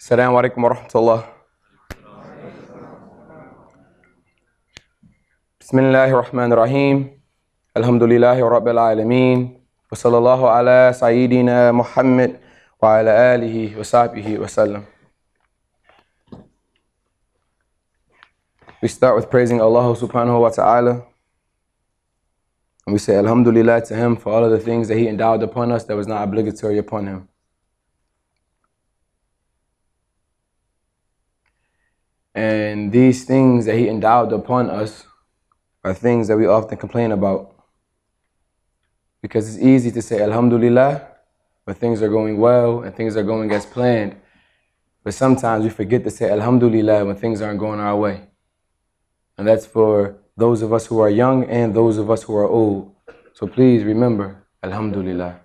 Assalamu alaikum wa rahmatullah. Bismillahir Rahmanir Rahim. Alhamdulillahi Rabbil Alameen. Wa sallallahu ala Sayyidina Muhammad wa ala alihi wa sahbihi wa sallam. We start with praising Allah subhanahu wa ta'ala. And we say Alhamdulillah to Him for all of the things that He endowed upon us that was not obligatory upon Him. And these things that He endowed upon us are things that we often complain about. Because it's easy to say Alhamdulillah when things are going well and things are going as planned. But sometimes we forget to say Alhamdulillah when things aren't going our way. And that's for those of us who are young and those of us who are old. So please remember Alhamdulillah.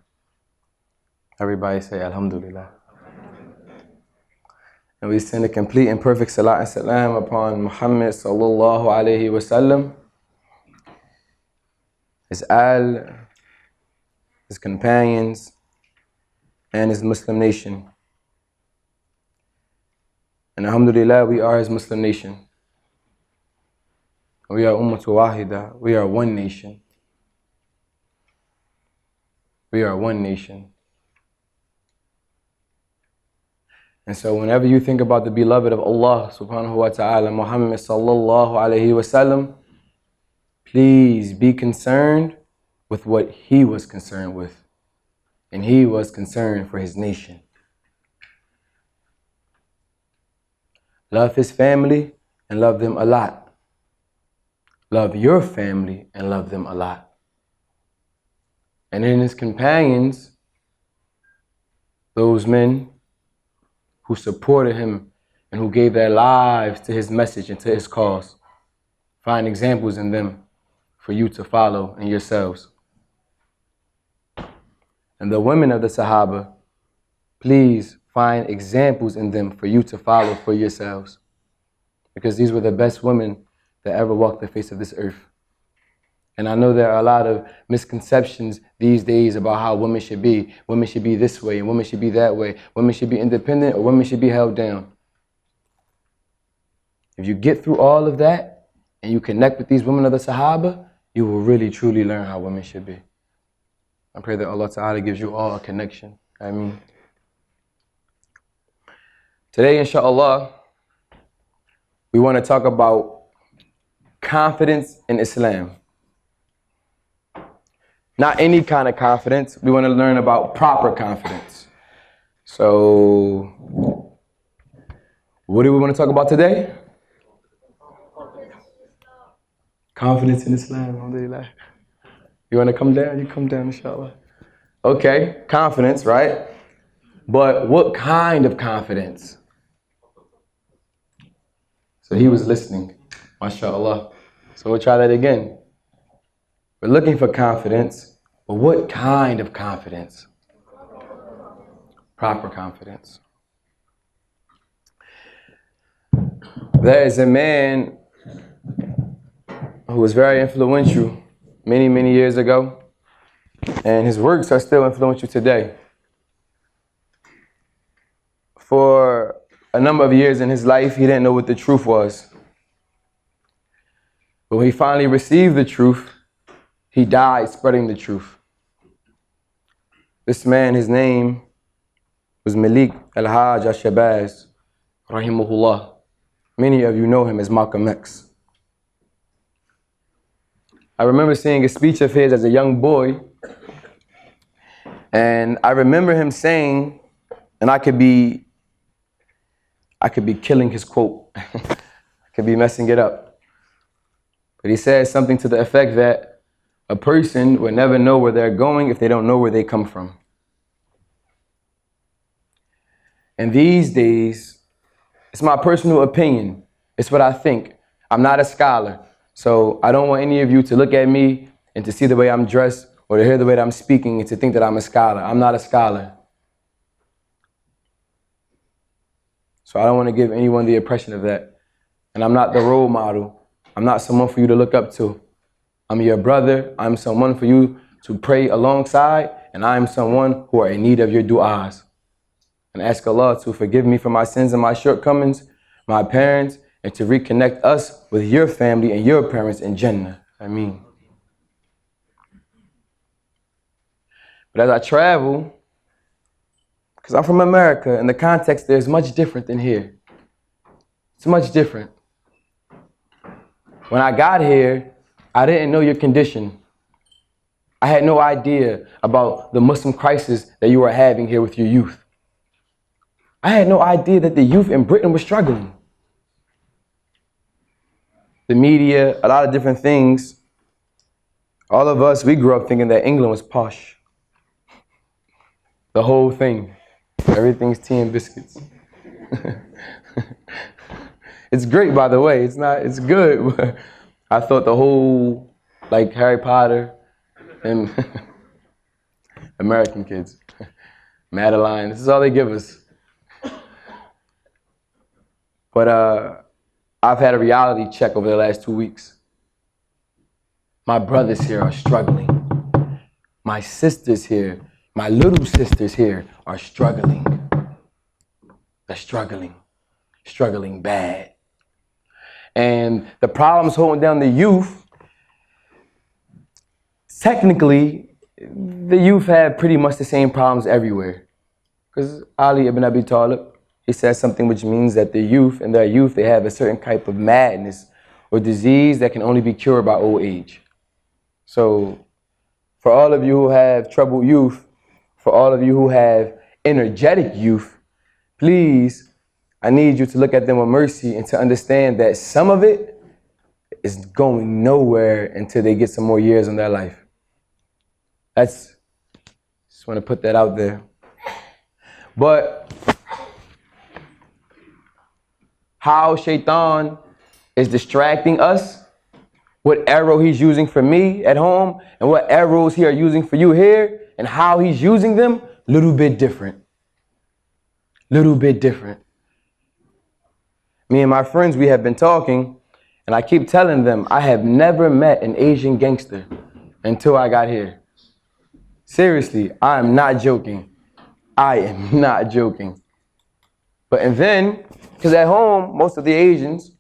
Everybody say Alhamdulillah. And we send a complete and perfect salat and salam upon Muhammad sallallahu alayhi wa sallam, his his companions, and his Muslim nation. And alhamdulillah, we are his Muslim nation. We are ummatu wahida. We are one nation. We are one nation. And so whenever you think about the beloved of Allah subhanahu wa ta'ala, Muhammad sallallahu alayhi wa sallam, please be concerned with what he was concerned with. And he was concerned for his nation. Love his family and love them a lot. Love your family and love them a lot. And in his companions, those men who supported him and who gave their lives to his message and to his cause, find examples in them for you to follow in yourselves. And the women of the Sahaba, please find examples in them for you to follow for yourselves. Because these were the best women that ever walked the face of this earth. And I know there are a lot of misconceptions these days about how women should be. Women should be this way and women should be that way. Women should be independent or women should be held down. If you get through all of that and you connect with these women of the Sahaba, you will really truly learn how women should be. I pray that Allah Ta'ala gives you all a connection. Ameen. Today, inshallah, we want to talk about confidence in Islam. Not any kind of confidence. We want to learn about proper confidence. So, what do we want to talk about today? Confidence in Islam, alhamdulillah. You want to come down? You come down, inshallah. Okay, confidence, right? But what kind of confidence? So he was listening, mashallah. So we'll try that again. We're looking for confidence, but what kind of confidence? Proper confidence. There is a man who was very influential many, many years ago, and his works are still influential today. For a number of years in his life, he didn't know what the truth was. But when he finally received the truth, he died spreading the truth. This man, his name was Malik al-Hajj al-Shabazz, rahimahullah. Many of you know him as Malcolm X. I remember seeing a speech of his as a young boy, and I remember him saying, and I could be killing his quote, I could be messing it up. But he said something to the effect that a person will never know where they're going if they don't know where they come from. And these days, it's my personal opinion. It's what I think. I'm not a scholar. So I don't want any of you to look at me and to see the way I'm dressed or to hear the way that I'm speaking and to think that I'm a scholar. I'm not a scholar. So I don't want to give anyone the impression of that. And I'm not the role model. I'm not someone for you to look up to. I'm your brother. I'm someone for you to pray alongside, and I'm someone who are in need of your du'as. and ask Allah to forgive me for my sins and my shortcomings, my parents, and to reconnect us with your family and your parents in Jannah. Ameen. But as I travel, because I'm from America, and the context there is much different than here. It's much different. When I got here, I didn't know your condition. I had no idea about the Muslim crisis that you were having here with your youth. I had no idea that the youth in Britain were struggling. The media, a lot of different things. All of us, we grew up thinking that England was posh. The whole thing. Everything's tea and biscuits. It's great, by the way. It's good. But I thought the whole, like Harry Potter and American kids, Madeline, this is all they give us. But I've had a reality check over the last 2 weeks. My brothers here are struggling. My sisters here, my little sisters here are struggling. They're struggling bad. And the problems holding down the youth, technically, the youth have pretty much the same problems everywhere. Because Ali ibn Abi Talib, he says something which means that the youth, in their youth, they have a certain type of madness or disease that can only be cured by old age. So, for all of you who have troubled youth, for all of you who have energetic youth, please, I need you to look at them with mercy and to understand that some of it is going nowhere until they get some more years in their life. Just want to put that out there. But how Shaitan is distracting us, what arrow he's using for me at home, and what arrows he are using for you here, and how he's using them, little bit different. Little bit different. Me and my friends, we have been talking, and I keep telling them I have never met an Asian gangster until I got here. Seriously, I am not joking. I am not joking. And then, because at home, most of the Asians,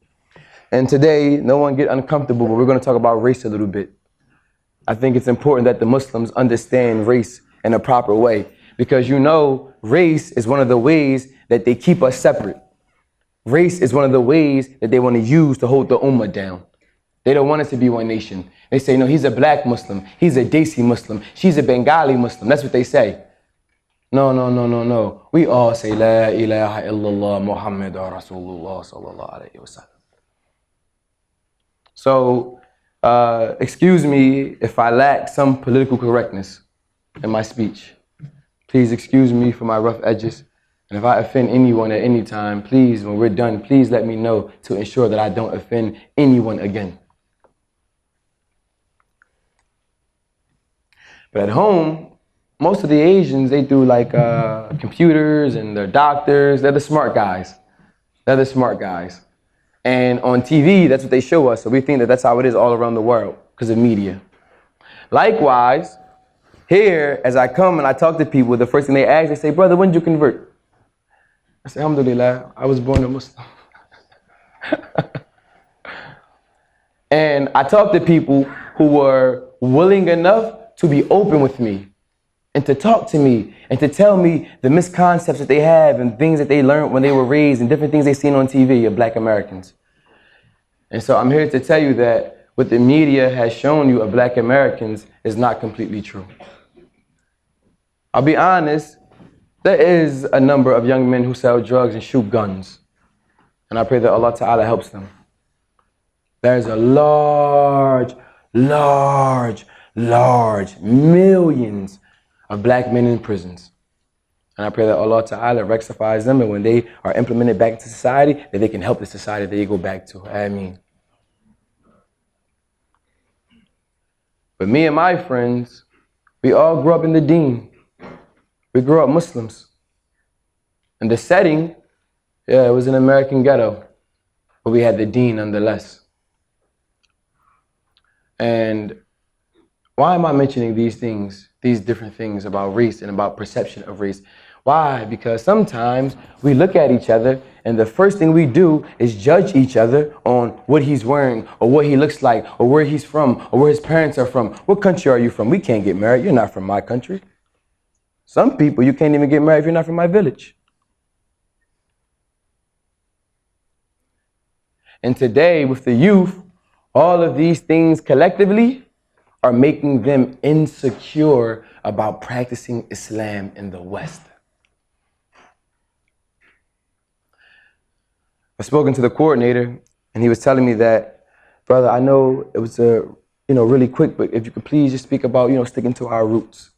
and today, no one get uncomfortable, but we're going to talk about race a little bit. I think it's important that the Muslims understand race in a proper way, because you know, race is one of the ways that they keep us separate. Race is one of the ways that they want to use to hold the ummah down. They don't want us to be one nation. They say, no, he's a black Muslim. He's a Desi Muslim. She's a Bengali Muslim. That's what they say. No. We all say, La ilaha illallah Muhammadur Rasulullah sallallahu alayhi wa sallam. So, excuse me if I lack some political correctness in my speech. Please excuse me for my rough edges. And if I offend anyone at any time, please, when we're done, please let me know to ensure that I don't offend anyone again. But at home, most of the Asians, they do like computers and they're doctors. They're the smart guys. And on TV, that's what they show us. So we think that that's how it is all around the world because of media. Likewise, here, as I come and I talk to people, the first thing they ask, they say, brother, when did you convert? I say, alhamdulillah, I was born a Muslim. And I talk to people who were willing enough to be open with me and to talk to me and to tell me the misconceptions that they have and things that they learned when they were raised and different things they've seen on TV of black Americans. And so I'm here to tell you that what the media has shown you of black Americans is not completely true. I'll be honest, there is a number of young men who sell drugs and shoot guns. And I pray that Allah Ta'ala helps them. There's a large millions of black men in prisons. And I pray that Allah Ta'ala rectifies them, and when they are implemented back into society, that they can help the society that they go back to. Ameen. But me and my friends, we all grew up in the Deen. We grew up Muslims. And the setting, it was an American ghetto, but we had the Deen nonetheless. And why am I mentioning these things, these different things about race and about perception of race? Why? Because sometimes we look at each other and the first thing we do is judge each other on what he's wearing or what he looks like or where he's from or where his parents are from. What country are you from? We can't get married. You're not from my country. Some people, you can't even get married if you're not from my village. And today with the youth, all of these things collectively are making them insecure about practicing Islam in the West. I've spoken to the coordinator and he was telling me that, brother, I know it was really quick, but if you could please just speak about, sticking to our roots.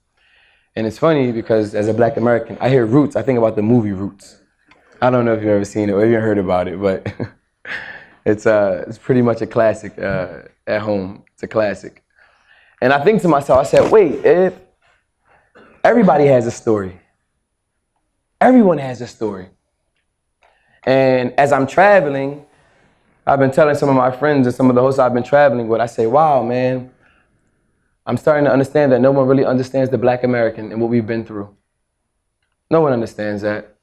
And it's funny because as a Black American, I hear roots, I think about the movie Roots. I don't know if you've ever seen it or even heard about it, but it's pretty much a classic at home. It's a classic. And I think to myself, I said, wait, if everybody has a story. Everyone has a story. And as I'm traveling, I've been telling some of my friends and some of the hosts I've been traveling with, I say, wow, man, I'm starting to understand that no one really understands the Black American and what we've been through. No one understands that.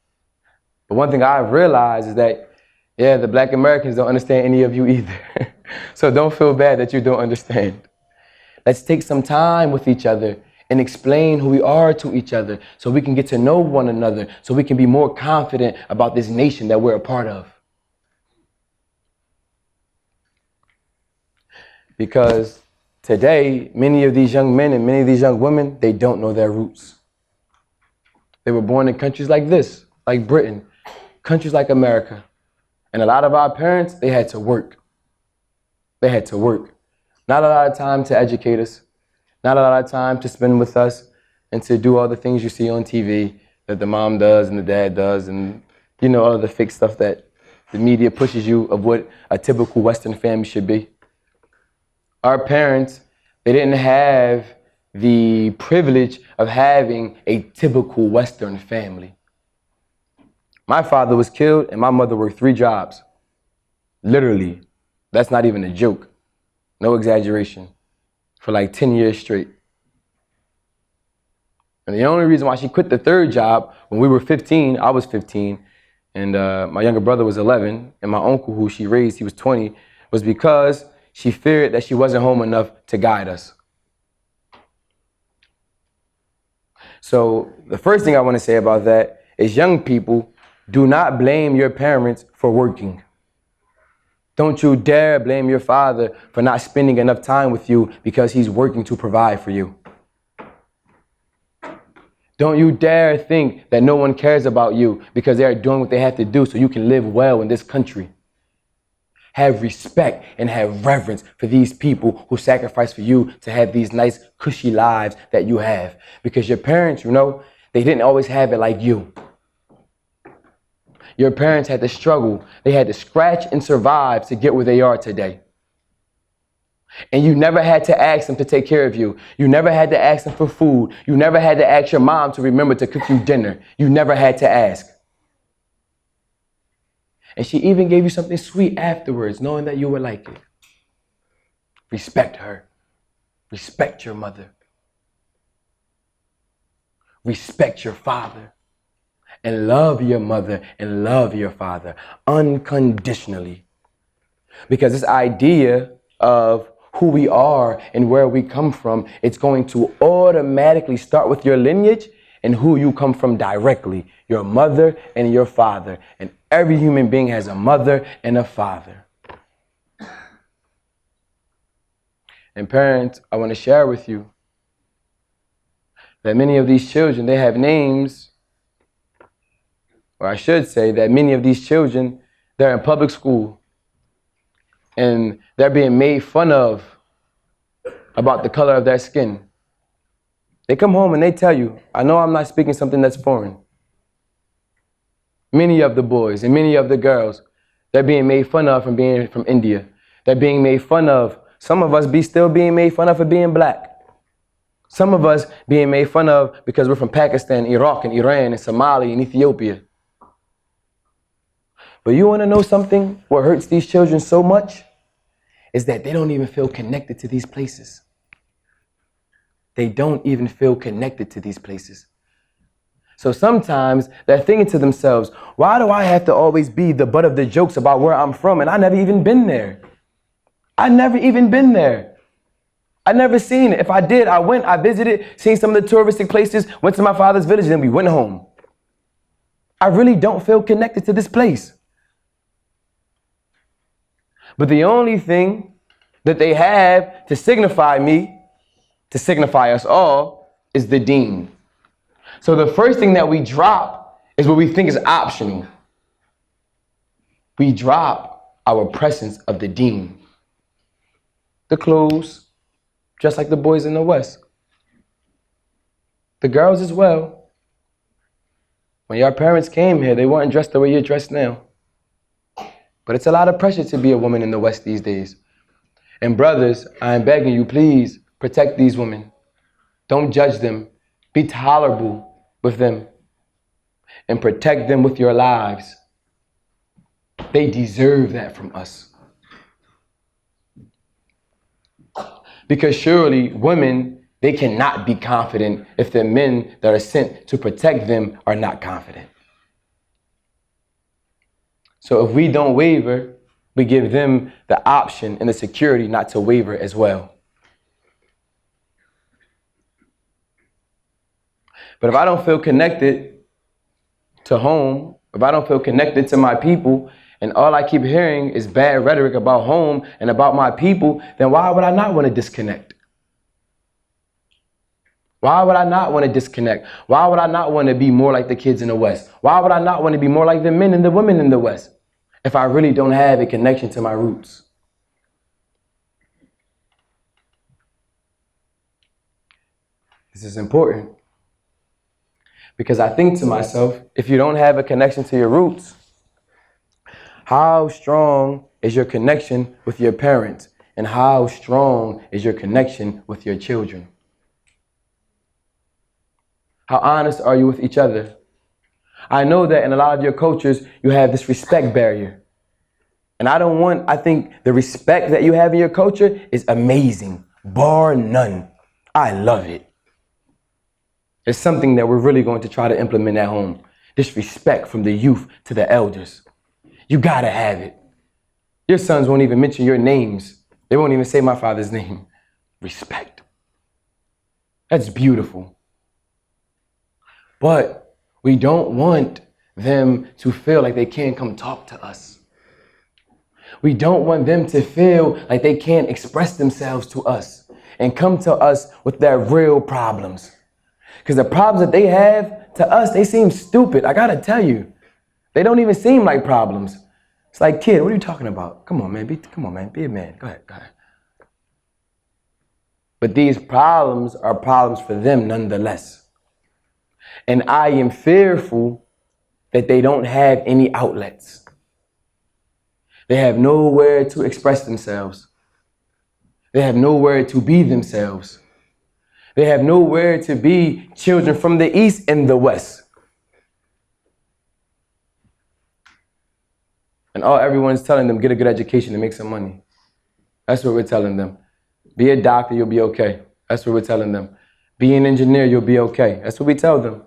But one thing I've realized is that, yeah, the Black Americans don't understand any of you either. So don't feel bad that you don't understand. Let's take some time with each other and explain who we are to each other so we can get to know one another, so we can be more confident about this nation that we're a part of. Because today, many of these young men and many of these young women, they don't know their roots. They were born in countries like this, like Britain, countries like America. And a lot of our parents, they had to work. They had to work. Not a lot of time to educate us. Not a lot of time to spend with us and to do all the things you see on TV that the mom does and the dad does and, all of the fake stuff that the media pushes you of what a typical Western family should be. Our parents, they didn't have the privilege of having a typical Western family. My father was killed and my mother worked 3 jobs. Literally. That's not even a joke. No exaggeration. For like 10 years straight. And the only reason why she quit the 3rd job, when we were 15, I was 15, and my younger brother was 11, and my uncle who she raised, he was 20, was because she feared that she wasn't home enough to guide us. So the first thing I want to say about that is young people, do not blame your parents for working. Don't you dare blame your father for not spending enough time with you because he's working to provide for you. Don't you dare think that no one cares about you because they are doing what they have to do so you can live well in this country. Have respect and have reverence for these people who sacrifice for you to have these nice, cushy lives that you have. Because your parents, they didn't always have it like you. Your parents had to struggle. They had to scratch and survive to get where they are today. And you never had to ask them to take care of you. You never had to ask them for food. You never had to ask your mom to remember to cook you dinner. You never had to ask. And she even gave you something sweet afterwards, knowing that you would like it. Respect her. Respect your mother. Respect your father. And love your mother and love your father unconditionally. Because this idea of who we are and where we come from, it's going to automatically start with your lineage and who you come from directly, your mother and your father. And every human being has a mother and a father. And parents, I want to share with you that many of these children, they have names. Or I should say that many of these children, they're in public school and they're being made fun of about the color of their skin. They come home and they tell you, I know I'm not speaking something that's foreign. Many of the boys and many of the girls, they're being made fun of from being from India. They're being made fun of. Some of us still being made fun of for being black. Some of us being made fun of because we're from Pakistan, Iraq, and Iran, and Somalia, and Ethiopia. But you want to know something? What hurts these children so much is that they don't even feel connected to these places. They don't even feel connected to these places. So sometimes they're thinking to themselves, why do I have to always be the butt of the jokes about where I'm from? And I never even been there. I never even been there. I never seen it. If I did, I went, I visited, seen some of the touristic places, went to my father's village, and then we went home. I really don't feel connected to this place. But the only thing that they have to signify me, to signify us all, is the Deen. So the first thing that we drop is what we think is optional. We drop our presence of the Deen. The clothes, just like the boys in the West. The girls as well. When your parents came here, they weren't dressed the way you're dressed now. But it's a lot of pressure to be a woman in the West these days. And brothers, I'm begging you, please protect these women. Don't judge them. Be tolerable with them. And protect them with your lives. They deserve that from us. Because surely women, they cannot be confident if the men that are sent to protect them are not confident. So if we don't waver, we give them the option and the security not to waver as well. But if I don't feel connected to home, if I don't feel connected to my people, and all I keep hearing is bad rhetoric about home and about my people, then why would I not want to disconnect? Why would I not want to disconnect? Why would I not want to be more like the kids in the West? Why would I not want to be more like the men and the women in the West if I really don't have a connection to my roots? This is important because I think to myself, if you don't have a connection to your roots, how strong is your connection with your parents? And how strong is your connection with your children? How honest are you with each other? I know that in a lot of your cultures, you have this respect barrier. And I think the respect that you have in your culture is amazing, bar none. I love it. It's something that we're really going to try to implement at home. This respect from the youth to the elders. You gotta have it. Your sons won't even mention your names. They won't even say my father's name. Respect. That's beautiful. But we don't want them to feel like they can't come talk to us. We don't want them to feel like they can't express themselves to us and come to us with their real problems. Because the problems that they have to us, they seem stupid. I gotta tell you. They don't even seem like problems. It's like, kid, what are you talking about? Come on, man, be a man. Go ahead. But these problems are problems for them nonetheless. And I am fearful that they don't have any outlets. They have nowhere to express themselves. They have nowhere to be themselves. They have nowhere to be children from the East and the West. And everyone's telling them, get a good education and make some money. That's what we're telling them. Be a doctor, you'll be okay. That's what we're telling them. Be an engineer, you'll be okay. That's what we tell them.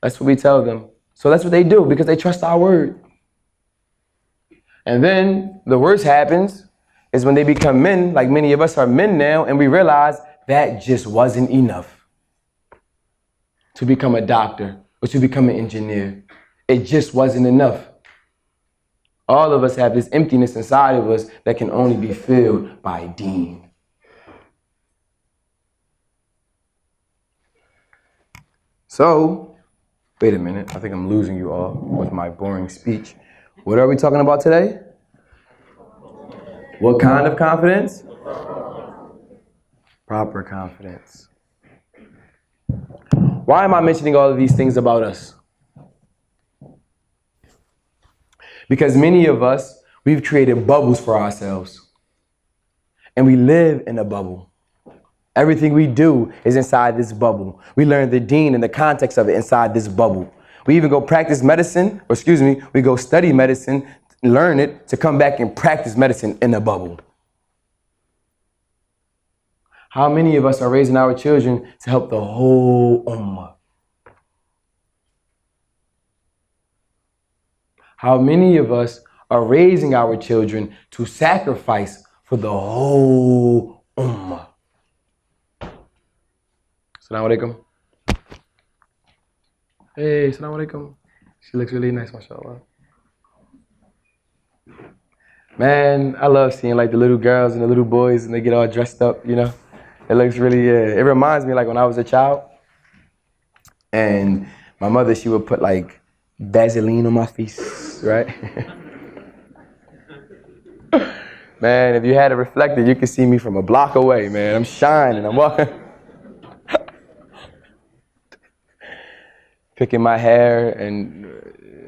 That's what we tell them. So that's what they do because they trust our word. And then the worst happens is when they become men, like many of us are men now, and we realize that just wasn't enough to become a doctor or to become an engineer. It just wasn't enough. All of us have this emptiness inside of us that can only be filled by Deen. So, wait a minute. I think I'm losing you all with my boring speech. What are we talking about today? What kind of confidence? Proper confidence. Why am I mentioning all of these things about us? Because many of us, we've created bubbles for ourselves. And we live in a bubble. Everything we do is inside this bubble. We learn the Deen and the context of it inside this bubble. We even go practice medicine, we go study medicine, learn it, to come back and practice medicine in a bubble. How many of us are raising our children to help the whole ummah? How many of us are raising our children to sacrifice for the whole ummah? Assalamu alaikum. Hey, assalamu alaikum. She looks really nice, mashallah. Man, I love seeing like the little girls and the little boys and they get all dressed up, you know. It looks really, it reminds me like when I was a child and my mother, she would put like Vaseline on my face, right? Man, if you had a reflector, you could see me from a block away, man. I'm shining, I'm walking. Picking my hair, and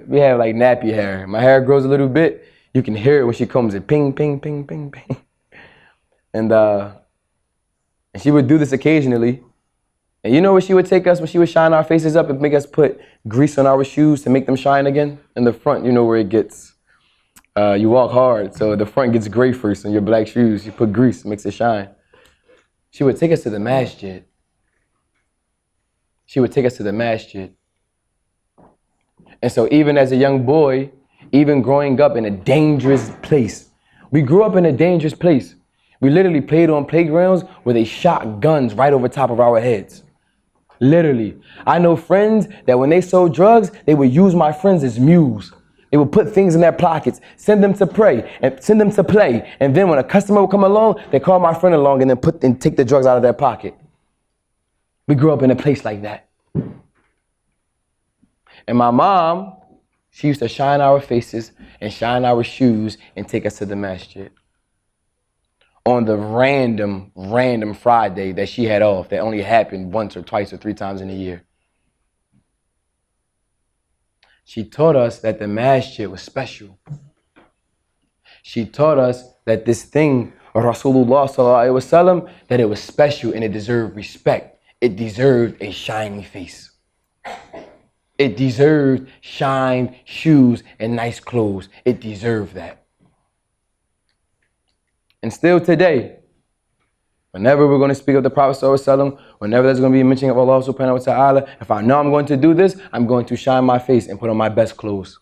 we have like nappy hair. My hair grows a little bit. You can hear it when she combs it, ping, ping, ping, ping, ping. And she would do this occasionally. And you know where she would take us when she would shine our faces up and make us put grease on our shoes to make them shine again? In the front, you know where it gets, you walk hard, so the front gets gray first on your black shoes. You put grease, it makes it shine. She would take us to the masjid. She would take us to the masjid. And so even as a young boy, even growing up in a dangerous place, we grew up in a dangerous place. We literally played on playgrounds where they shot guns right over top of our heads. Literally. I know friends that when they sold drugs, they would use my friends as mules. They would put things in their pockets, send them to pray, and send them to play. And then when a customer would come along, they call my friend along and then take the drugs out of their pocket. We grew up in a place like that. And my mom, she used to shine our faces and shine our shoes and take us to the masjid. On the random Friday that she had off, that only happened once or twice or 3 times in a year. She taught us that the masjid was special. She taught us that this thing, Rasulullah sallallahu alaihi wasallam, that it was special and it deserved respect. It deserved a shiny face. It deserved shined shoes and nice clothes. It deserved that. And still today, whenever we're going to speak of the Prophet ﷺ, whenever there's going to be a mention of Allah subhanahu wa ta'ala, if I know I'm going to do this, I'm going to shine my face and put on my best clothes.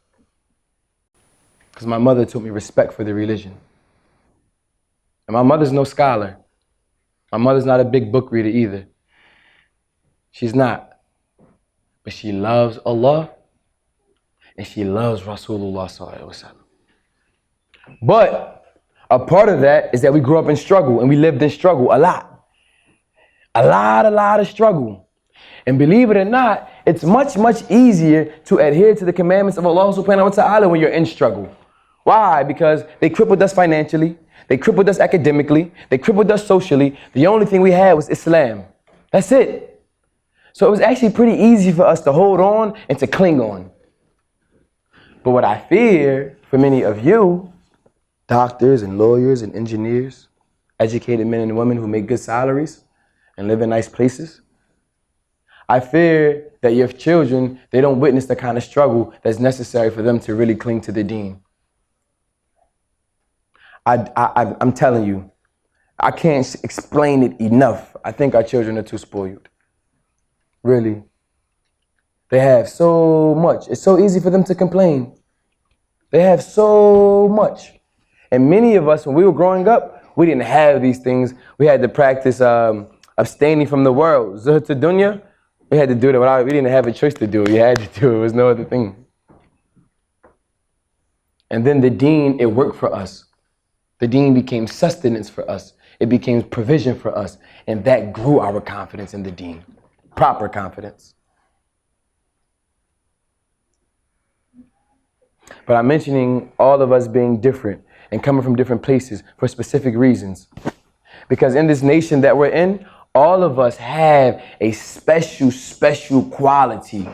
Because my mother taught me respect for the religion. And my mother's no scholar. My mother's not a big book reader either. She's not. But she loves Allah and she loves Rasulullah sallallahu alaihi wasallam. But a part of that is that we grew up in struggle and we lived in struggle a lot. A lot of struggle. And believe it or not, it's much easier to adhere to the commandments of Allah subhanahu wa ta'ala when you're in struggle. Why? Because they crippled us financially, they crippled us academically, they crippled us socially. The only thing we had was Islam. That's it. So it was actually pretty easy for us to hold on and to cling on. But what I fear for many of you, doctors and lawyers and engineers, educated men and women who make good salaries and live in nice places, I fear that your children, they don't witness the kind of struggle that's necessary for them to really cling to the Deen. I'm telling you, I can't explain it enough. I think our children are too spoiled. Really. They have so much. It's so easy for them to complain. They have so much. And many of us, when we were growing up, we didn't have these things. We had to practice abstaining from the world. Zuhd to dunya, we had to do that. We didn't have a choice to do it. We had to do it. There was no other thing. And then the Deen, it worked for us. The Deen became sustenance for us. It became provision for us. And that grew our confidence in the Deen. Proper confidence. But I'm mentioning all of us being different and coming from different places for specific reasons. Because in this nation that we're in, all of us have a special quality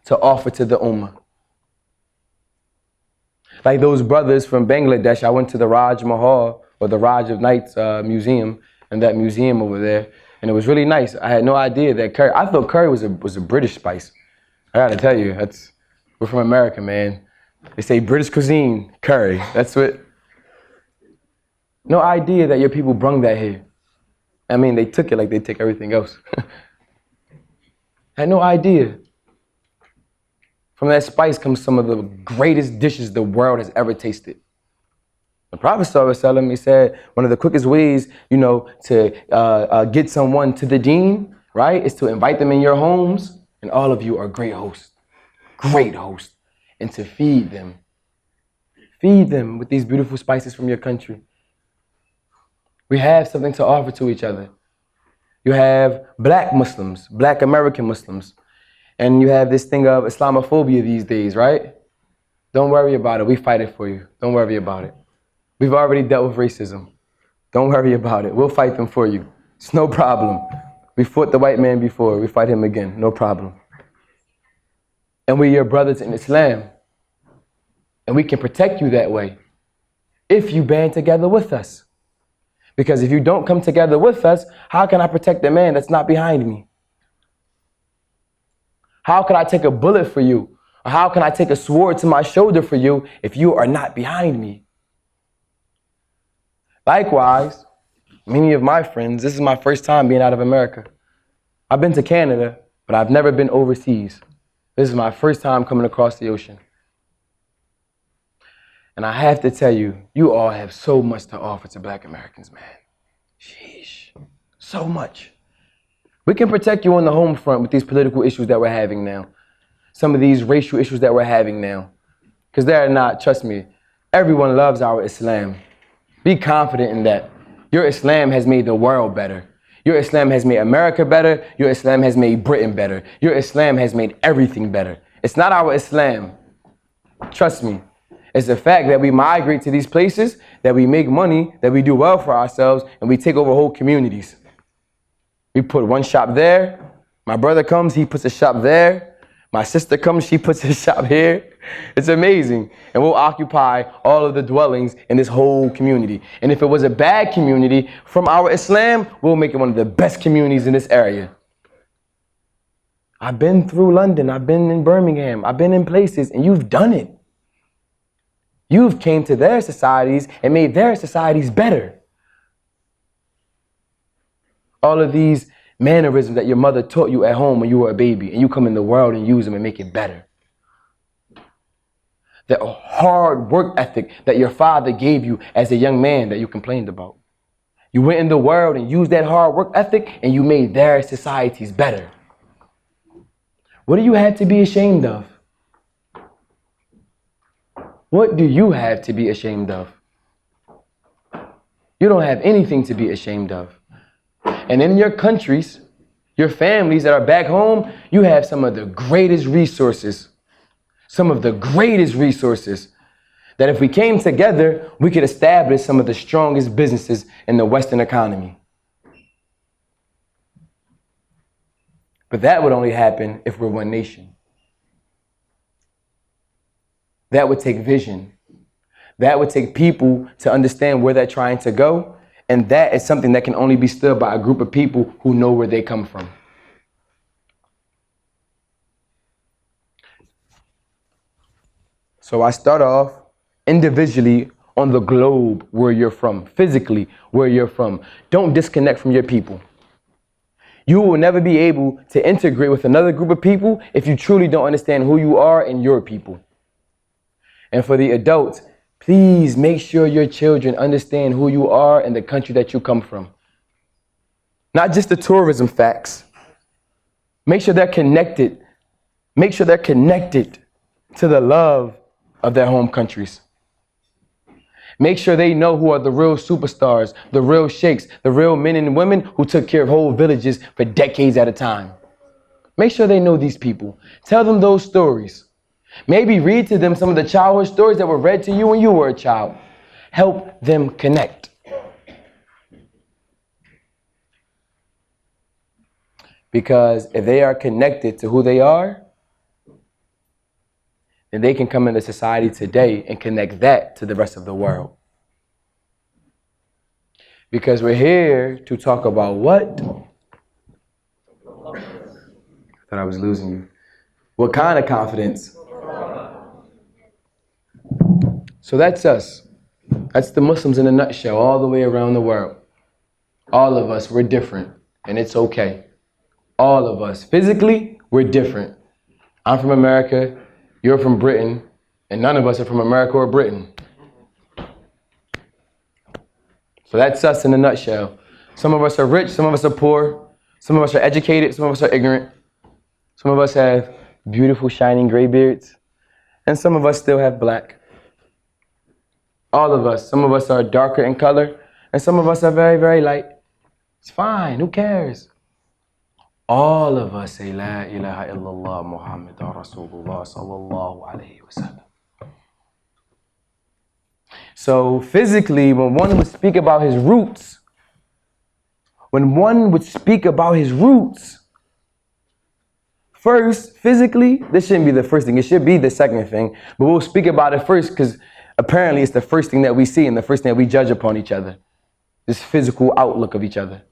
to offer to the Ummah. Like those brothers from Bangladesh, I went to the Raj Mahal, or the Raj of Nights museum, and that museum over there. And it was really nice. I had no idea that curry, I thought curry was a British spice. I gotta tell you, we're from America, man. They say British cuisine, curry. That's what. No idea that your people brung that here. I mean, they took it like they take everything else. I had no idea. From that spice comes some of the greatest dishes the world has ever tasted. The Prophet ﷺ, he said, one of the quickest ways, to get someone to the Deen, right, is to invite them in your homes, and all of you are great hosts, and to feed them. Feed them with these beautiful spices from your country. We have something to offer to each other. You have black Muslims, black American Muslims, and you have this thing of Islamophobia these days, right? Don't worry about it. We fight it for you. Don't worry about it. We've already dealt with racism. Don't worry about it. We'll fight them for you. It's no problem. We fought the white man before. We fight him again. No problem. And we're your brothers in Islam. And we can protect you that way if you band together with us. Because if you don't come together with us, how can I protect the man that's not behind me? How can I take a bullet for you? Or how can I take a sword to my shoulder for you if you are not behind me? Likewise, many of my friends, this is my first time being out of America. I've been to Canada, but I've never been overseas. This is my first time coming across the ocean. And I have to tell you, you all have so much to offer to black Americans, man. Sheesh, so much. We can protect you on the home front with these political issues that we're having now. Some of these racial issues that we're having now. Because they're not, trust me, everyone loves our Islam. Be confident in that. Your Islam has made the world better. Your Islam has made America better. Your Islam has made Britain better. Your Islam has made everything better. It's not our Islam. Trust me. It's the fact that we migrate to these places, that we make money, that we do well for ourselves, and we take over whole communities. We put one shop there. My brother comes, he puts a shop there. My sister comes, she puts a shop here. It's amazing. And we'll occupy all of the dwellings in this whole community. And if it was a bad community, from our Islam, we'll make it one of the best communities in this area. I've been through London, I've been in Birmingham, I've been in places, and you've done it. You've came to their societies and made their societies better. All of these mannerisms that your mother taught you at home when you were a baby, and you come in the world and use them and make it better. The hard work ethic that your father gave you as a young man that you complained about. You went in the world and used that hard work ethic and you made their societies better. What do you have to be ashamed of? What do you have to be ashamed of? You don't have anything to be ashamed of. And in your countries, your families that are back home, you have some of the greatest resources. Some of the greatest resources that if we came together, we could establish some of the strongest businesses in the Western economy. But that would only happen if we're one nation. That would take vision. That would take people to understand where they're trying to go. And that is something that can only be stood by a group of people who know where they come from. So I start off individually on the globe where you're from, physically where you're from. Don't disconnect from your people. You will never be able to integrate with another group of people if you truly don't understand who you are and your people. And for the adults, please make sure your children understand who you are and the country that you come from. Not just the tourism facts. Make sure they're connected. Make sure they're connected to the love of their home countries. Make sure they know who are the real superstars, the real sheikhs, the real men and women who took care of whole villages for decades at a time. Make sure they know these people. Tell them those stories. Maybe read to them some of the childhood stories that were read to you when you were a child. Help them connect. Because if they are connected to who they are, then they can come into society today and connect that to the rest of the world. Because we're here to talk about what? I thought I was losing you. What kind of confidence? So that's us. That's the Muslims in a nutshell, all the way around the world. All of us, we're different, and it's okay. All of us. Physically, we're different. I'm from America. You're from Britain, and none of us are from America or Britain. So that's us in a nutshell. Some of us are rich, some of us are poor, some of us are educated, some of us are ignorant. Some of us have beautiful, shining gray beards, and some of us still have black. All of us. Some of us are darker in color, and some of us are very, very light. It's fine. Who cares? All of us say, La ilaha illallah Muhammadan Rasulullah sallallahu alayhi wa sallam. So physically, when one would speak about his roots, first, physically, this shouldn't be the first thing. It should be the second thing. But we'll speak about it first because apparently it's the first thing that we see and the first thing that we judge upon each other. This physical outlook of each other.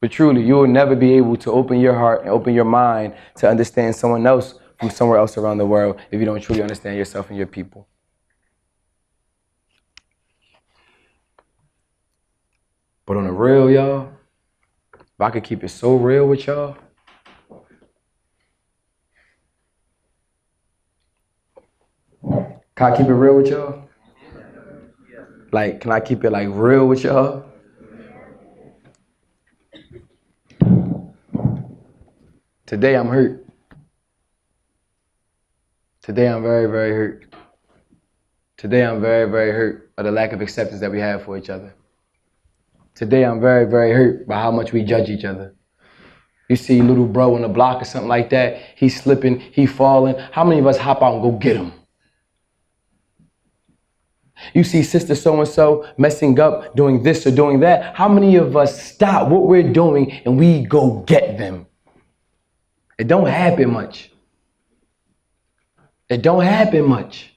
But truly, you will never be able to open your heart and open your mind to understand someone else from somewhere else around the world if you don't truly understand yourself and your people. But on the real, y'all, if I could keep it so real with y'all, can I keep it real with y'all? Like, can I keep it like real with y'all? Today I'm hurt. Today I'm very, very hurt. Today I'm very, very hurt by the lack of acceptance that we have for each other. Today I'm very, very hurt by how much we judge each other. You see little bro on the block or something like that, he's slipping, he's falling. How many of us hop out and go get him? You see sister so-and-so messing up, doing this or doing that. How many of us stop what we're doing and we go get them? It don't happen much. It don't happen much.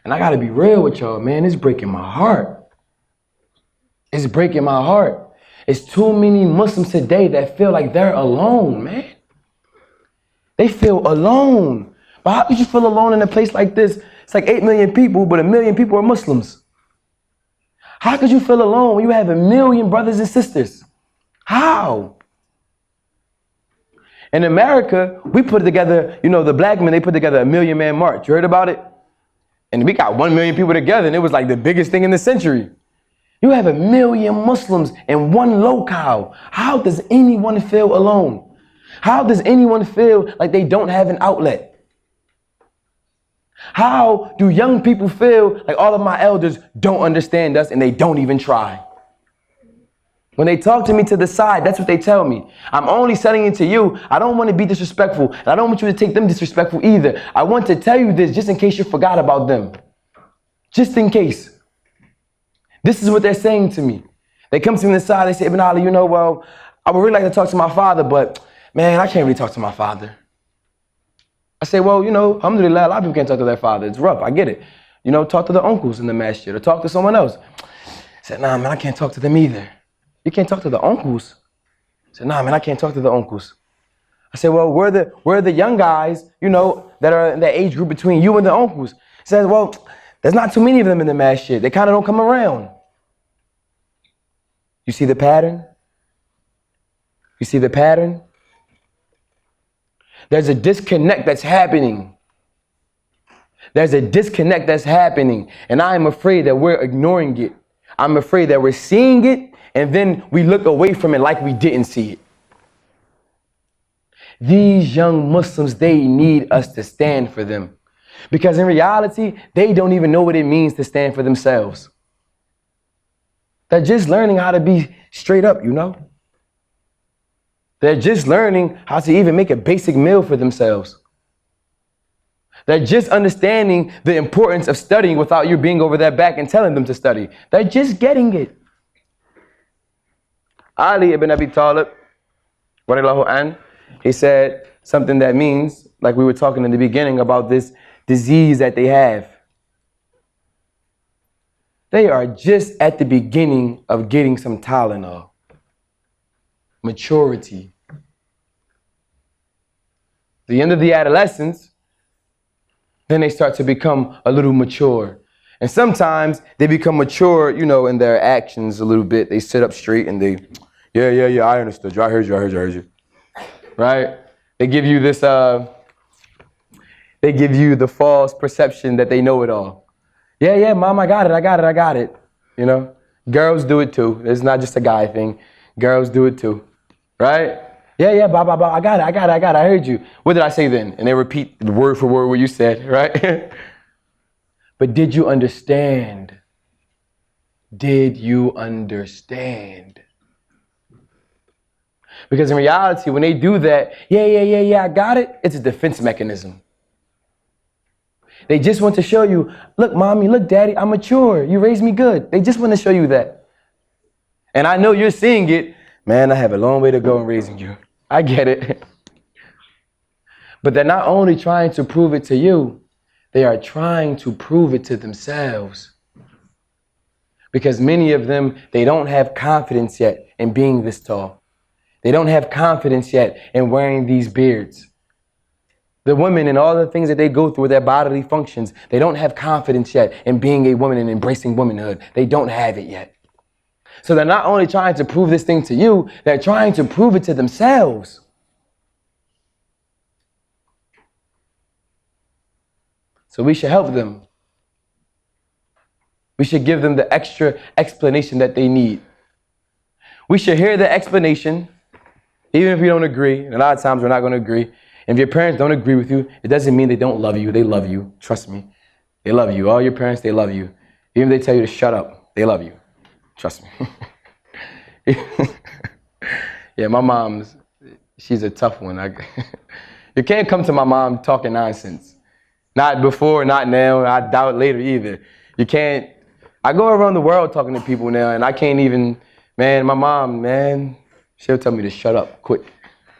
And I gotta be real with y'all, man. It's breaking my heart. It's breaking my heart. It's too many Muslims today that feel like they're alone, man. They feel alone. But how could you feel alone in a place like this? It's like 8 million people, but 1 million people are Muslims. How could you feel alone when you have 1 million brothers and sisters? How? In America, we put together, the black men, they put together a 1 million man march. You heard about it? And we got 1 million people together, and it was like the biggest thing in the century. You have 1 million Muslims in one locale. How does anyone feel alone? How does anyone feel like they don't have an outlet? How do young people feel like all of my elders don't understand us and they don't even try? When they talk to me to the side, that's what they tell me. I'm only selling it to you. I don't want to be disrespectful, and I don't want you to take them disrespectful either. I want to tell you this just in case you forgot about them. Just in case. This is what they're saying to me. They come to me on the side, they say, Ibn Ali, well, I would really like to talk to my father, but man, I can't really talk to my father. I say, well, alhamdulillah, a lot of people can't talk to their father. It's rough, I get it. Talk to the uncles in the masjid or talk to someone else. I said, nah, man, I can't talk to them either. You can't talk to the uncles? I said, nah, man, I can't talk to the uncles. I said, well, we're the young guys, that are in the age group between you and the uncles. He says, well, there's not too many of them in the masjid. They kind of don't come around. You see the pattern? You see the pattern? There's a disconnect that's happening. There's a disconnect that's happening. And I am afraid that we're ignoring it. I'm afraid that we're seeing it and then we look away from it like we didn't see it. These young Muslims, they need us to stand for them. Because in reality, they don't even know what it means to stand for themselves. They're just learning how to be straight up, They're just learning how to even make a basic meal for themselves. They're just understanding the importance of studying without you being over their back and telling them to study. They're just getting it. Ali ibn Abi Talib, radiallahu anh, he said something that means, like we were talking in the beginning about this disease that they have. They are just at the beginning of getting some Tylenol. Maturity. The end of the adolescence, then they start to become a little mature. And sometimes they become mature, in their actions a little bit. They sit up straight and they, yeah, I understood you. I heard you. Right? They give you this They give you the false perception that they know it all. Yeah, yeah, mom, I got it. You know, girls do it too. It's not just a guy thing. Girls do it too, right? Yeah, yeah, blah, blah, blah. I got it. I heard you. What did I say then? And they repeat word for word what you said, right? But did you understand? Did you understand? Because in reality, when they do that, yeah, I got it, it's a defense mechanism. They just want to show you, look, mommy, look, daddy, I'm mature. You raised me good. They just want to show you that. And I know you're seeing it. Man, I have a long way to go in raising you. I get it. But they're not only trying to prove it to you, they are trying to prove it to themselves. Because many of them, they don't have confidence yet in being this tall. They don't have confidence yet in wearing these beards. The women and all the things that they go through with their bodily functions, they don't have confidence yet in being a woman and embracing womanhood. They don't have it yet. So they're not only trying to prove this thing to you, they're trying to prove it to themselves. So we should help them. We should give them the extra explanation that they need. We should hear the explanation, even if we don't agree. And a lot of times we're not going to agree. And if your parents don't agree with you, it doesn't mean they don't love you. They love you. Trust me. They love you. All your parents, they love you. Even if they tell you to shut up, they love you. Trust me. Yeah, my mom's, she's a tough one. You can't come to my mom talking nonsense. Not before, not now. I doubt later either. You can't. I go around the world talking to people now, and I can't even, man, my mom, man, she'll tell me to shut up quick,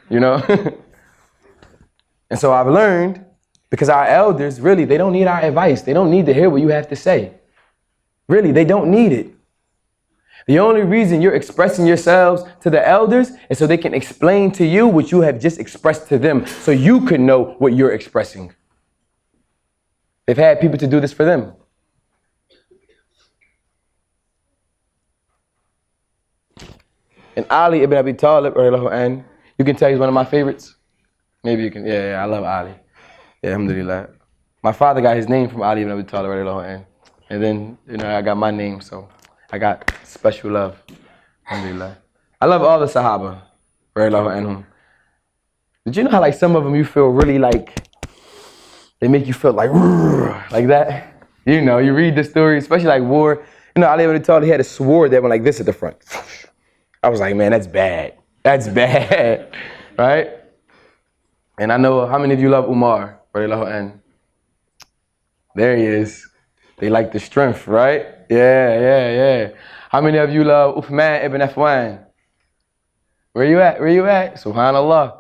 you know? And so I've learned, because our elders, really, they don't need our advice. They don't need to hear what you have to say. Really, they don't need it. The only reason you're expressing yourselves to the elders is so they can explain to you what you have just expressed to them, so you can know what you're expressing. They've had people to do this for them. And Ali ibn Abi Talib, you can tell he's one of my favorites. Maybe you can, yeah, I love Ali. Yeah, alhamdulillah. My father got his name from Ali ibn Abi Talib, and then, I got my name, so I got special love, alhamdulillah. I love all the Sahaba, Did you know how some of them you feel really they make you feel like that? You read the story, especially war. Ali ibn Abi Talib, he had a sword that went like this at the front. I was like, man, that's bad. That's bad, right? And I know how many of you love Umar, There he is. They like the strength, right? Yeah. How many of you love Uthman ibn Affan? Where you at? Subhanallah.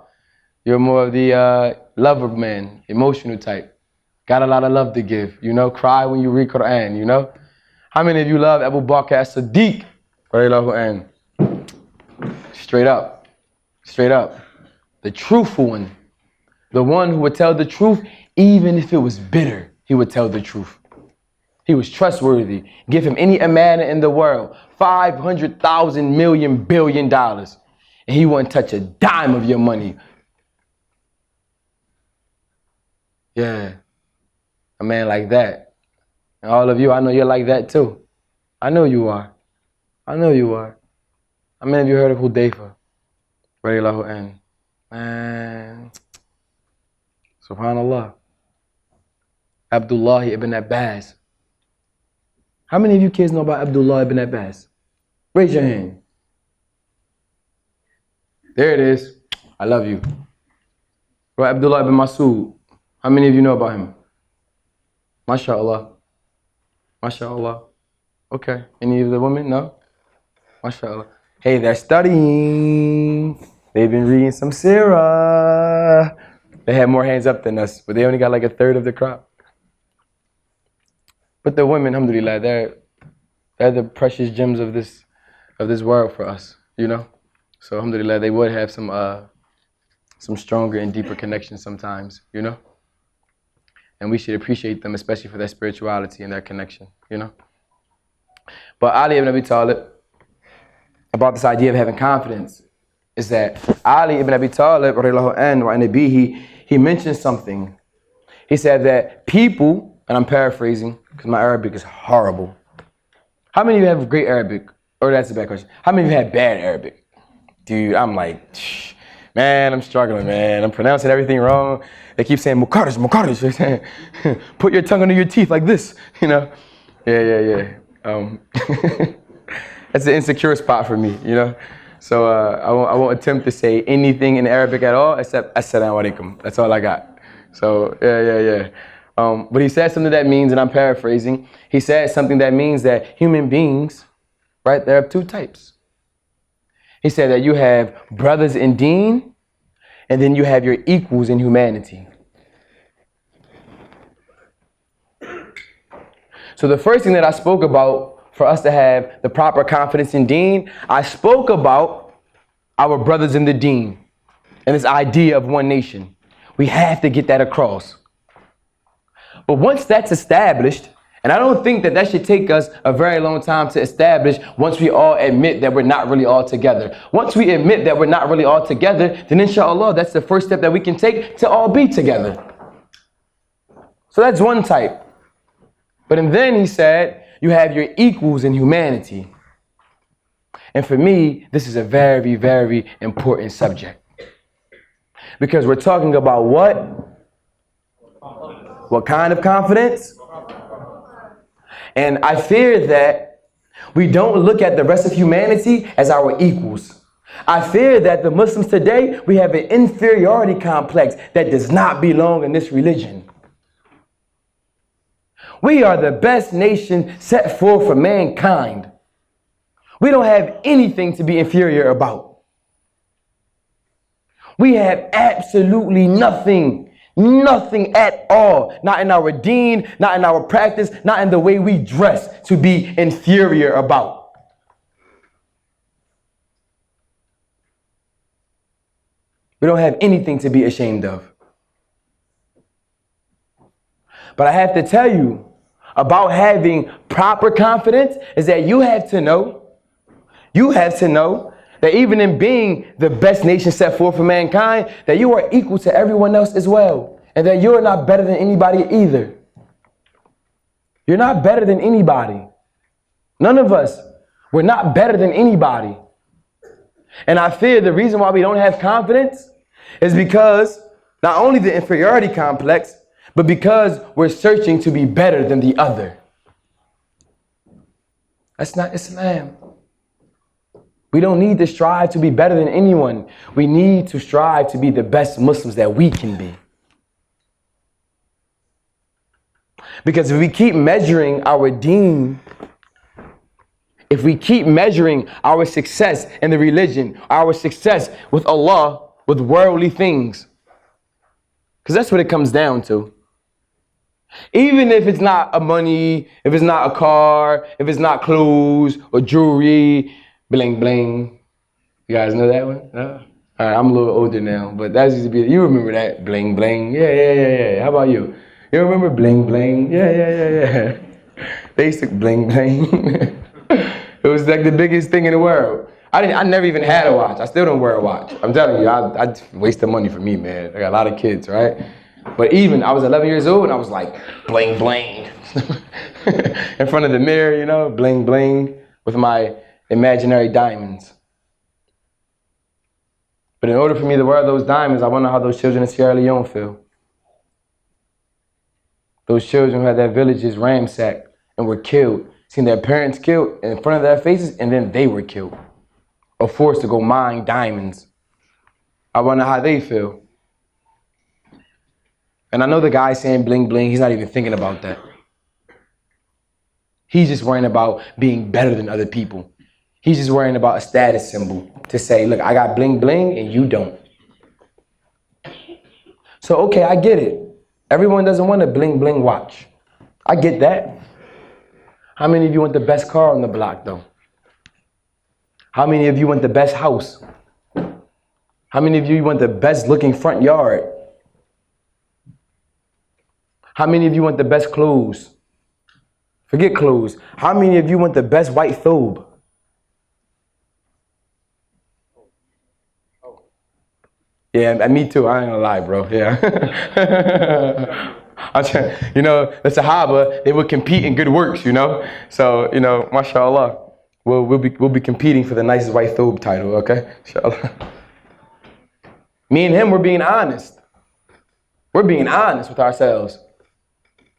You're more of the lover man, emotional type. Got a lot of love to give, cry when you read Quran, How many of you love Abu Bakr as-Siddiq? Straight up. The truthful one. The one who would tell the truth, even if it was bitter, he would tell the truth. He was trustworthy. Give him any amana in the world, 500,000 million billion dollars, and he wouldn't touch a dime of your money. Yeah, a man like that. And all of you, I know you're like that too. I know you are. How many of you heard of Hudayfa? Man, subhanallah. Abdullah ibn Abbas. How many of you kids know about Abdullah ibn Abbas? Raise your hand. There it is. I love you. Right, Abdullah ibn Mas'ud. How many of you know about him? MashaAllah. Okay. Any of the women? No? MashaAllah. Hey, they're studying. They've been reading some seerah. They have more hands up than us, but they only got a third of the crop. But the women, alhamdulillah, they're the precious gems of this world for us, So alhamdulillah, they would have some stronger and deeper connections sometimes, And we should appreciate them, especially for their spirituality and their connection, But Ali ibn Abi Talib, about this idea of having confidence, is that Ali ibn Abi Talib, he mentioned something. He said that people, and I'm paraphrasing because my Arabic is horrible. How many of you have great Arabic? Or that's a bad question. How many of you have bad Arabic? Dude, I'm like, man, I'm struggling, man. I'm pronouncing everything wrong. They keep saying muqarrish, muqarrish. Put your tongue under your teeth like this, you know? Yeah. That's an insecure spot for me, you know? So I won't attempt to say anything in Arabic at all except assalamu alaikum. That's all I got. So yeah. But he said something that means, and I'm paraphrasing, he said something that means that human beings, right, there are two types. He said that you have brothers in Deen, and then you have your equals in humanity. So the first thing that I spoke about for us to have the proper confidence in Deen, I spoke about our brothers in the Deen and this idea of one nation. We have to get that across. But once that's established, and I don't think that should take us a very long time to establish once we all admit that we're not really all together. Once we admit that we're not really all together, then inshallah, that's the first step that we can take to all be together. So that's one type. But then he said, you have your equals in humanity. And for me, this is a very, very important subject. Because we're talking about what? What kind of confidence? And I fear that we don't look at the rest of humanity as our equals. I fear that the Muslims today, we have an inferiority complex that does not belong in this religion. We are the best nation set forth for mankind. We don't have anything to be inferior about. We have absolutely nothing at all. Not in our deen, not in our practice, not in the way we dress to be inferior about. We don't have anything to be ashamed of. But I have to tell you about having proper confidence is that you have to know that even in being the best nation set forth for mankind, that you are equal to everyone else as well. And that you're not better than anybody either. You're not better than anybody. None of us. We're not better than anybody. And I fear the reason why we don't have confidence is because not only the inferiority complex, but because we're searching to be better than the other. That's not Islam. We don't need to strive to be better than anyone. We need to strive to be the best Muslims that we can be. Because if we keep measuring our deen, if we keep measuring our success in the religion, our success with Allah, with worldly things, because that's what it comes down to. Even if it's not a money, if it's not a car, if it's not clothes or jewelry, bling bling. You guys know that one? No? All right, I'm a little older now, but that used to be, you remember that? Bling bling. Yeah. How about you? You remember bling bling? Yeah. Basic bling bling. It was like the biggest thing in the world. I never even had a watch. I still don't wear a watch. I'm telling you, I waste the money for me, man. I got a lot of kids, right? But even, I was 11 years old and I was like, bling bling. In front of the mirror, you know, bling bling with my imaginary diamonds. But in order for me to wear those diamonds, I wonder how those children in Sierra Leone feel. Those children who had their villages ransacked and were killed, seen their parents killed in front of their faces, and then they were killed or forced to go mine diamonds. I wonder how they feel. And I know the guy saying bling bling, he's not even thinking about that. He's just worrying about being better than other people. He's just worrying about a status symbol to say, look, I got bling bling and you don't. So, okay, I get it. Everyone doesn't want a bling bling watch. I get that. How many of you want the best car on the block though? How many of you want the best house? How many of you want the best looking front yard? How many of you want the best clothes? Forget clothes. How many of you want the best white thobe? Yeah, me too. I ain't gonna lie, bro. Yeah. You know, the Sahaba, they would compete in good works, you know. So, you know, mashallah, we'll be competing for the nicest white thobe title, okay? Inshallah. Me and him, we're being honest. We're being honest with ourselves.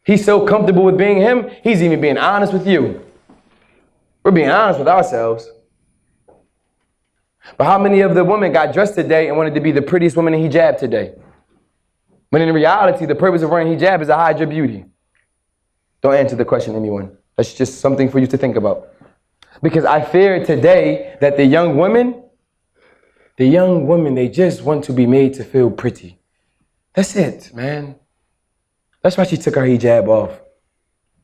He's so comfortable with being him, he's even being honest with you. We're being honest with ourselves. But how many of the women got dressed today and wanted to be the prettiest woman in hijab today? When in reality, the purpose of wearing hijab is to hide your beauty. Don't answer the question, anyone. That's just something for you to think about. Because I fear today that the young women, they just want to be made to feel pretty. That's it, man. That's why she took her hijab off.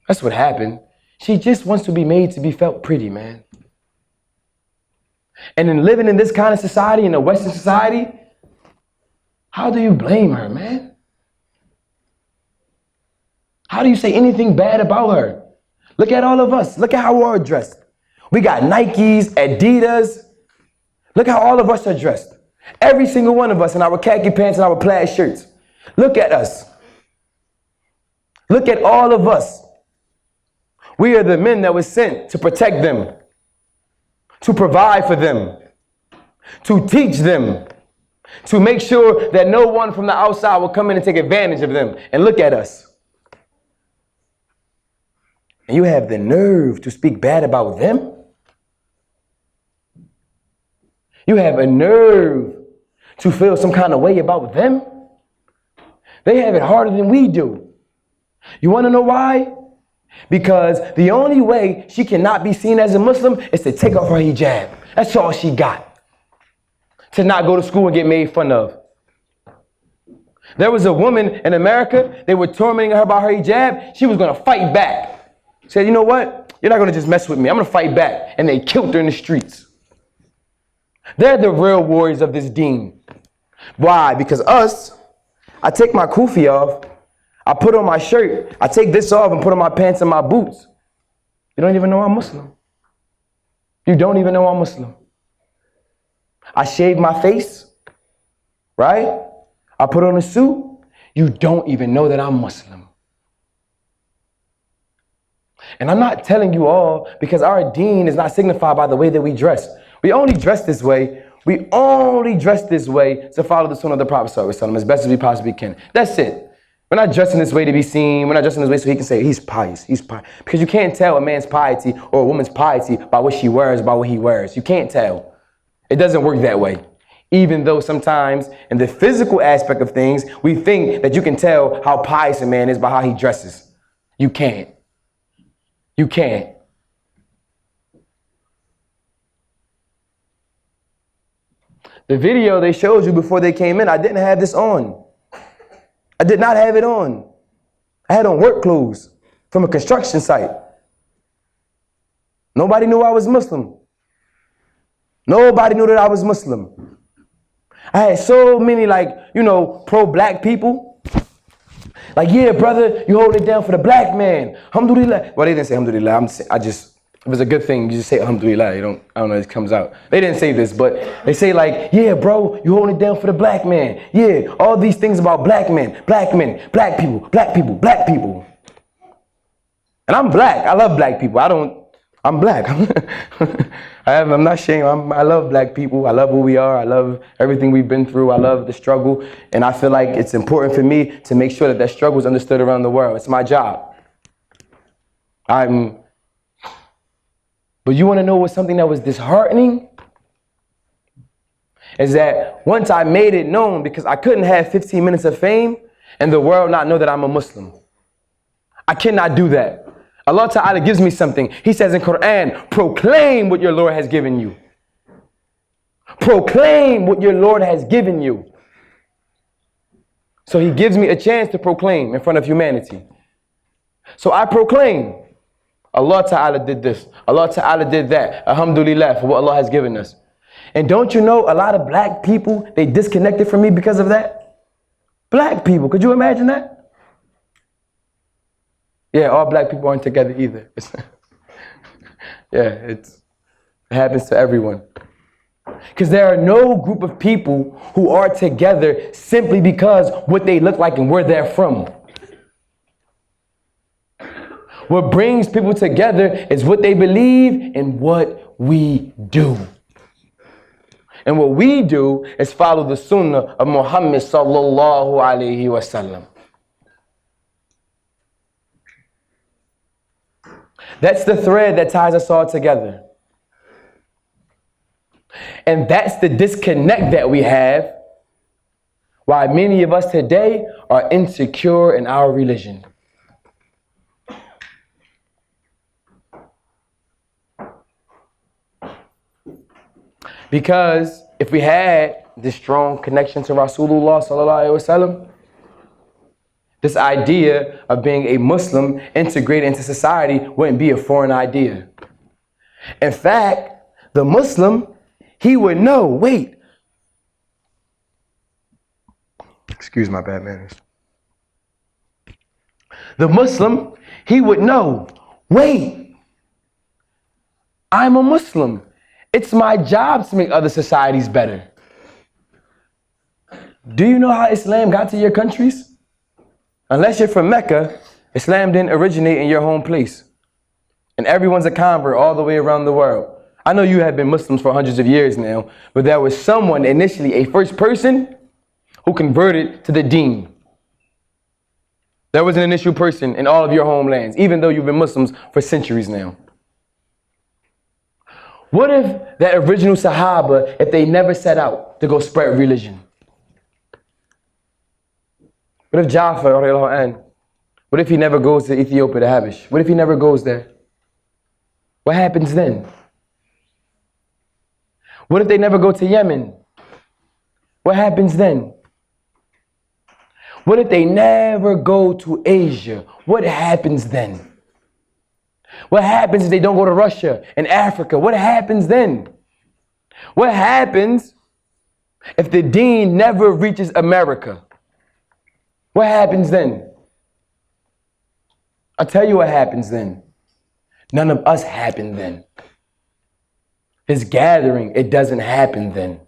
That's what happened. She just wants to be made to be felt pretty, man. And in living in this kind of society, in a Western society, how do you blame her, man? How do you say anything bad about her? Look at all of us. Look at how we're all dressed. We got Nikes, Adidas. Look how all of us are dressed. Every single one of us in our khaki pants and our plaid shirts. Look at us. Look at all of us. We are the men that were sent to protect them, to provide for them, to teach them, to make sure that no one from the outside will come in and take advantage of them. And look at us. And you have the nerve to speak bad about them? You have a nerve to feel some kind of way about them? They have it harder than we do. You want to know why? Because the only way she cannot be seen as a Muslim is to take off her hijab. That's all she got. To not go to school and get made fun of. There was a woman in America, they were tormenting her about her hijab. She was going to fight back. Said, you know what? You're not going to just mess with me. I'm going to fight back. And they killed her in the streets. They're the real warriors of this Deen. Why? Because us, I take my kufi off, I put on my shirt, I take this off and put on my pants and my boots. You don't even know I'm Muslim. You don't even know I'm Muslim. I shave my face, right? I put on a suit. You don't even know that I'm Muslim. And I'm not telling you all because our Deen is not signified by the way that we dress. We only dress this way. We only dress this way to follow the sunnah of the Prophet ﷺ as best as we possibly can. That's it. We're not dressing this way to be seen. We're not dressing this way so he can say he's pious. He's pious. Because you can't tell a man's piety or a woman's piety by what she wears, by what he wears. You can't tell. It doesn't work that way. Even though sometimes in the physical aspect of things, we think that you can tell how pious a man is by how he dresses. You can't. You can't. The video they showed you before they came in, I didn't have this on. I did not have it on. I had on work clothes from a construction site. Nobody knew I was Muslim. Nobody knew that I was Muslim. I had so many pro-black people. Like, yeah, brother, you hold it down for the black man. Alhamdulillah. Well, they didn't say alhamdulillah. If it's a good thing, you just say alhamdulillah. I don't know, it comes out. They didn't say this, but they say like, yeah, bro, you hold it down for the black man. Yeah, all these things about black men, black people, black people, black people. And I'm black. I love black people. I'm black. I'm not ashamed. I love black people. I love who we are. I love everything we've been through. I love the struggle. And I feel like it's important for me to make sure that that struggle is understood around the world. It's my job. But you want to know what's something that was disheartening? Is that once I made it known, because I couldn't have 15 minutes of fame and the world not know that I'm a Muslim. I cannot do that. Allah Ta'ala gives me something. He says in Quran, proclaim what your Lord has given you. Proclaim what your Lord has given you. So he gives me a chance to proclaim in front of humanity. So I proclaim. Allah Ta'ala did this. Allah Ta'ala did that. Alhamdulillah for what Allah has given us. And don't you know a lot of black people, they disconnected from me because of that? Black people, could you imagine that? Yeah, all black people aren't together either. It happens to everyone. Because there are no group of people who are together simply because what they look like and where they're from. What brings people together is what they believe and what we do. And what we do is follow the sunnah of Muhammad sallallahu alayhi wasallam. That's the thread that ties us all together. And that's the disconnect that we have, why many of us today are insecure in our religion. Because if we had this strong connection to Rasulullah sallallahu alaihi wasallam, this idea of being a Muslim integrated into society wouldn't be a foreign idea. In fact, the Muslim, he would know, wait. Excuse my bad manners. The Muslim, he would know, wait, I'm a Muslim. It's my job to make other societies better. Do you know how Islam got to your countries? Unless you're from Mecca, Islam didn't originate in your home place. And everyone's a convert all the way around the world. I know you have been Muslims for hundreds of years now, but there was someone initially, a first person, who converted to the Deen. There was an initial person in all of your homelands, even though you've been Muslims for centuries now. What if that original Sahaba, if they never set out to go spread religion? What if Ja'far, what if he never goes to Ethiopia, the Habash? What if he never goes there? What happens then? What if they never go to Yemen? What happens then? What if they never go to Asia? What happens then? What happens if they don't go to Russia and Africa? What happens then? What happens if the Deen never reaches America? What happens then? I'll tell you what happens then. None of us happen then. This gathering, it doesn't happen then.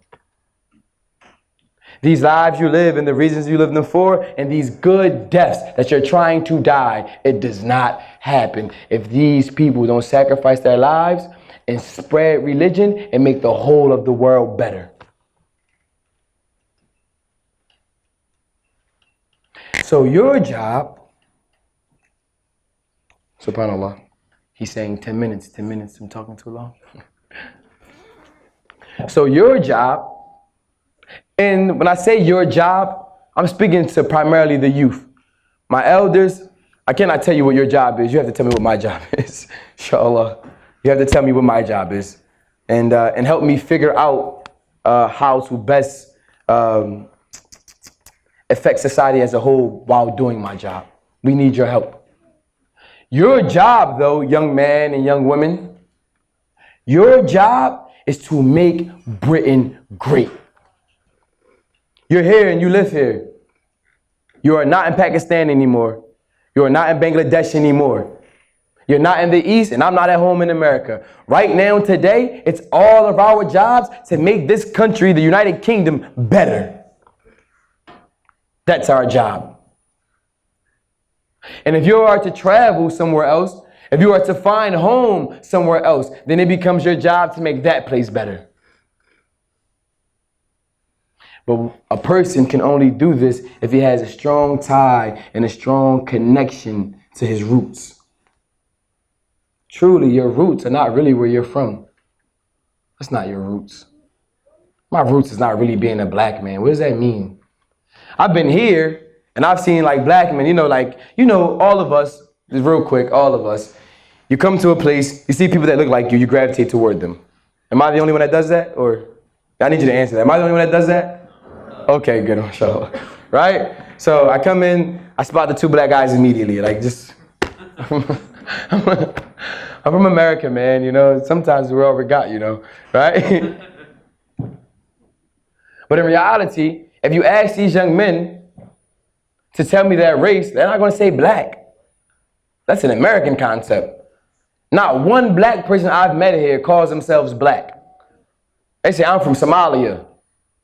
These lives you live and the reasons you live them for, and these good deaths that you're trying to die, it does not happen if these people don't sacrifice their lives and spread religion and make the whole of the world better. So your job, subhanAllah, he's saying 10 minutes, I'm talking too long. So your job, and when I say your job, I'm speaking to primarily the youth. My elders, I cannot tell you what your job is. You have to tell me what my job is. Inshallah. You have to tell me what my job is. And help me figure out how to best affect society as a whole while doing my job. We need your help. Your job, though, young man and young women, your job is to make Britain great. You're here and you live here. You are not in Pakistan anymore. You are not in Bangladesh anymore. You're not in the East and I'm not at home in America. Right now, today, it's all of our jobs to make this country, the United Kingdom, better. That's our job. And if you are to travel somewhere else, if you are to find home somewhere else, then it becomes your job to make that place better. But a person can only do this if he has a strong tie and a strong connection to his roots. Truly, your roots are not really where you're from. That's not your roots. My roots is not really being a black man. What does that mean? I've been here and I've seen like black men, all of us, just real quick, all of us, you come to a place, you see people that look like you gravitate toward them. Am I the only one that does that? Or I need you to answer that. Am I the only one that does that? Okay, good, inshallah. Right? So I come in, I spot the two black guys immediately. Like just, I'm from America, man, sometimes we're all we got, right? But in reality, if you ask these young men to tell me their race, they're not going to say black. That's an American concept. Not one black person I've met here calls themselves black. They say, I'm from Somalia.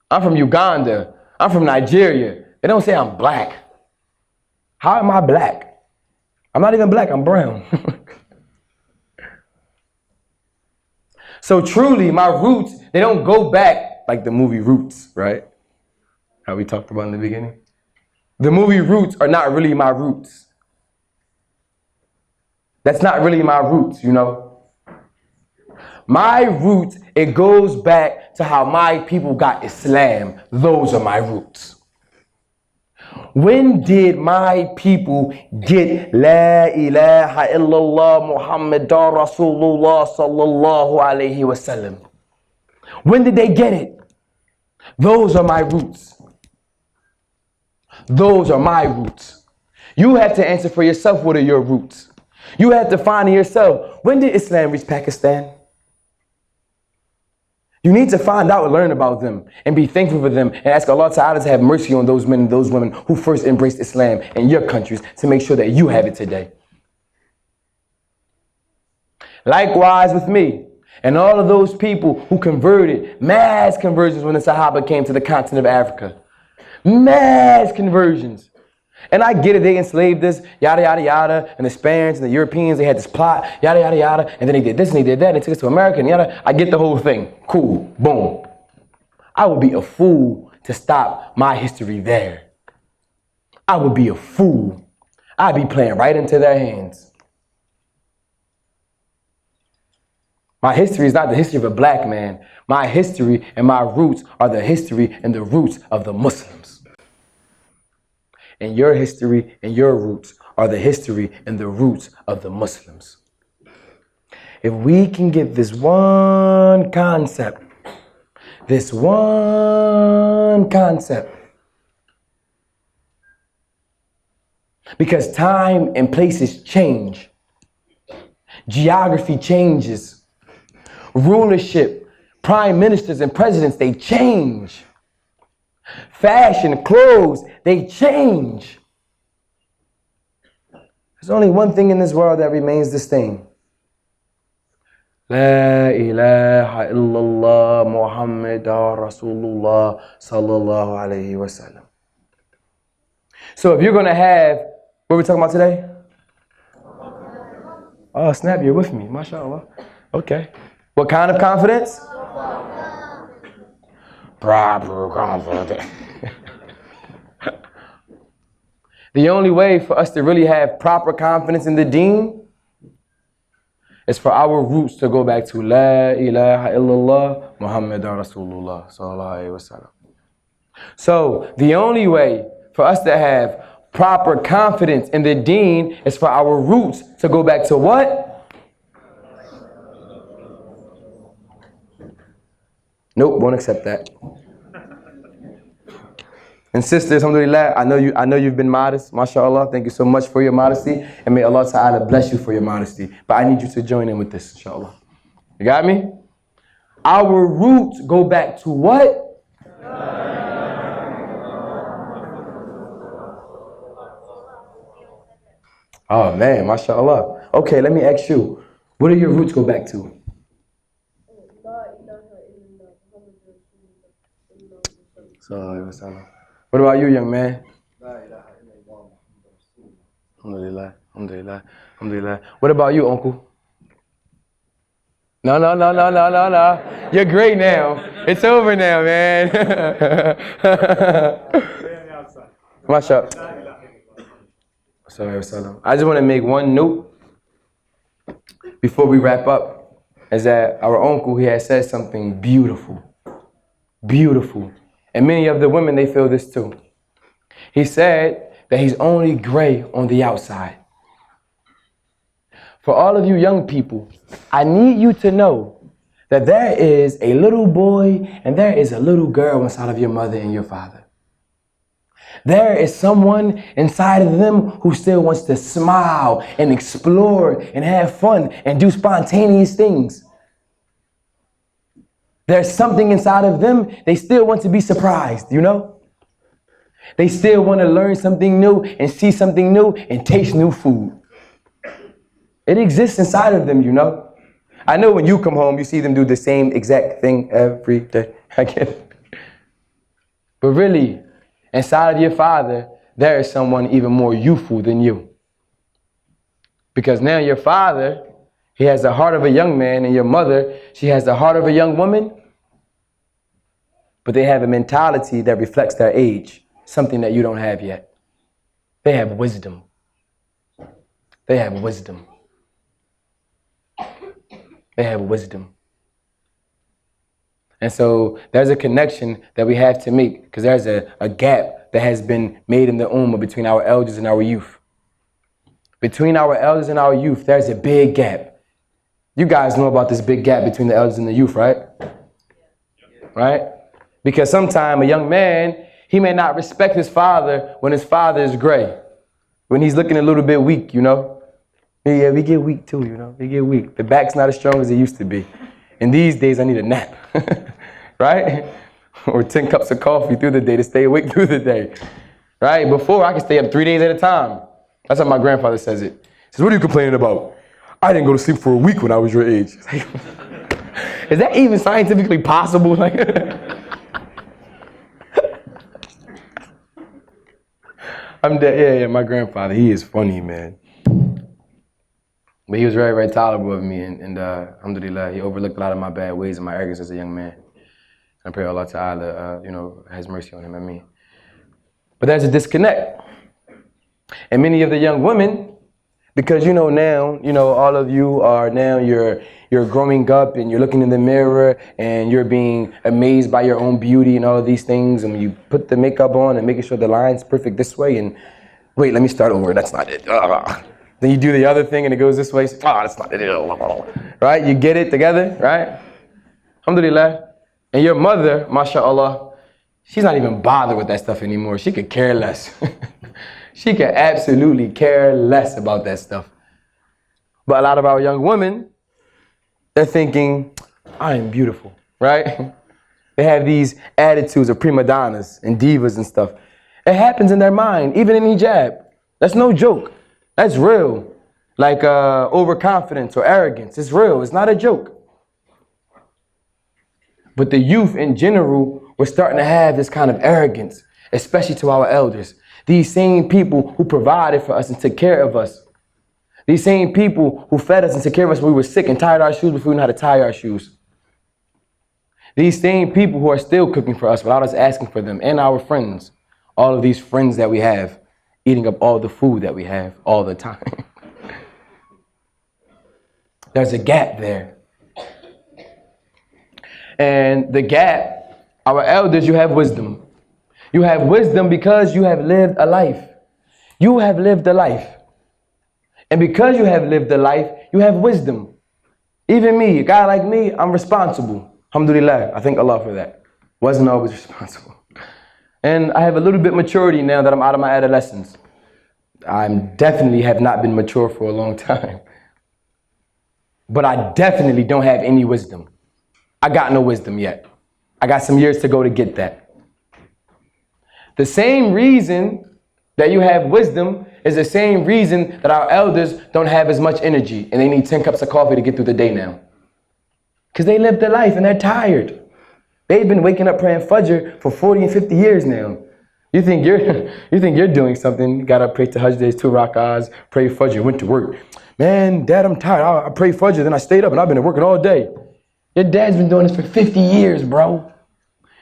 I'm from Uganda. I'm from Nigeria. They don't say I'm black. How am I black? I'm not even black, I'm brown. So truly, my roots, they don't go back like the movie Roots, right? How we talked about in the beginning. The movie Roots are not really my roots. That's not really my roots, you know. My roots, it goes back to how my people got Islam. Those are my roots. When did my people get La ilaha illallah Muhammadur Rasulullah sallallahu alayhi wasallam? When did they get it? Those are my roots. Those are my roots. You have to answer for yourself, what are your roots? You have to find yourself, when did Islam reach Pakistan? You need to find out and learn about them and be thankful for them and ask Allah Ta'ala to have mercy on those men and those women who first embraced Islam in your countries to make sure that you have it today. Likewise with me and all of those people who converted, mass conversions when the Sahaba came to the continent of Africa. Mass conversions. And I get it, they enslaved us, yada, yada, yada, and the Spaniards and the Europeans, they had this plot, yada, yada, yada, and then they did this and they did that, and they took us to America, and yada. I get the whole thing. Cool. Boom. I would be a fool to stop my history there. I would be a fool. I'd be playing right into their hands. My history is not the history of a black man. My history and my roots are the history and the roots of the Muslims. And your history and your roots are the history and the roots of the Muslims. If we can get this one concept, because time and places change, geography changes, rulership, prime ministers and presidents, they change. Fashion, clothes, they change. There's only one thing in this world that remains the same. La ilaha illallah Muhammadur Rasulullah sallallahu alayhi wasallam. So if you're going to have, what are we talking about today? Oh, snap, you're with me. MashaAllah. Okay. What kind of confidence? Proper confidence. The only way for us to really have proper confidence in the Deen is for our roots to go back to La ilaha illallah Muhammadur Rasulullah sallallahu alayhi wasallam. So the only way for us to have proper confidence in the Deen is for our roots to go back to what? Nope, won't accept that. And sisters, alhamdulillah, I know you've been modest, mashallah. Thank you so much for your modesty. And may Allah Ta'ala bless you for your modesty. But I need you to join in with this, inshallah. You got me? Our roots go back to what? Oh man, mashallah. Okay, let me ask you. What do your roots go back to? What about you, young man? Alhamdulillah, alhamdulillah, alhamdulillah. What about you, uncle? No. You're great now. It's over now, man. MashaAllah. I just want to make one note before we wrap up, is that our uncle, he has said something beautiful. Beautiful. And many of the women, they feel this too. He said that he's only gray on the outside. For all of you young people, I need you to know that there is a little boy and there is a little girl inside of your mother and your father. There is someone inside of them who still wants to smile and explore and have fun and do spontaneous things. There's something inside of them, they still want to be surprised, you know? They still want to learn something new and see something new and taste new food. It exists inside of them, you know? I know when you come home, you see them do the same exact thing every day. I get it. But really, inside of your father, there is someone even more youthful than you. Because now your father, he has the heart of a young man, and your mother, she has the heart of a young woman, but they have a mentality that reflects their age, something that you don't have yet. They have wisdom. They have wisdom. They have wisdom. And so there's a connection that we have to make, because there's a gap that has been made in the ummah between our elders and our youth. Between our elders and our youth, there's a big gap. You guys know about this big gap between the elders and the youth, right? Right? Because sometimes a young man, he may not respect his father when his father is gray. When he's looking a little bit weak, you know? Yeah, we get weak too, you know? We get weak. The back's not as strong as it used to be. And these days I need a nap, right? Or 10 cups of coffee through the day to stay awake through the day, right? Before, I could stay up 3 days at a time. That's how my grandfather says it. He says, what are you complaining about? I didn't go to sleep for a week when I was your age. Is that even scientifically possible? Like, I'm dead. Yeah, my grandfather, he is funny, man. But he was very, very tolerable of me, and alhamdulillah, he overlooked a lot of my bad ways and my arrogance as a young man. I pray Allah Ta'ala, has mercy on him and me. But there's a disconnect. And many of the young women, because now, all of you are now, you're growing up and you're looking in the mirror and you're being amazed by your own beauty and all of these things. And you put the makeup on and making sure the line's perfect this way, and wait, let me start over, that's not it. Then you do the other thing and it goes this way. That's not it. Right? You get it together, right? Alhamdulillah. And your mother, mashallah, she's not even bothered with that stuff anymore. She could care less. She could absolutely care less about that stuff. But a lot of our young women, they're thinking, I am beautiful, right? They have these attitudes of prima donnas and divas and stuff. It happens in their mind, even in hijab. That's no joke. That's real. Like overconfidence or arrogance. It's real. It's not a joke. But the youth in general were starting to have this kind of arrogance, especially to our elders. These same people who provided for us and took care of us. These same people who fed us and took care of us when we were sick and tied our shoes before we knew how to tie our shoes. These same people who are still cooking for us without us asking for them, and our friends. All of these friends that we have, eating up all the food that we have all the time. There's a gap there. And the gap, our elders, you have wisdom. You have wisdom because you have lived a life. You have lived a life. And because you have lived a life, you have wisdom. Even me, a guy like me, I'm responsible. Alhamdulillah, I thank Allah for that. Wasn't always responsible. And I have a little bit maturity now that I'm out of my adolescence. I definitely have not been mature for a long time. But I definitely don't have any wisdom. I got no wisdom yet. I got some years to go to get that. The same reason that you have wisdom is the same reason that our elders don't have as much energy and they need 10 cups of coffee to get through the day now. Because they lived their life and they're tired. They've been waking up praying Fajr for 40 and 50 years now. You think you're doing something, got up, prayed Tahajjud, 2 rak'ahs, prayed Fajr, went to work. Man, Dad, I'm tired. I prayed Fajr, then I stayed up and I've been working all day. Your dad's been doing this for 50 years, bro.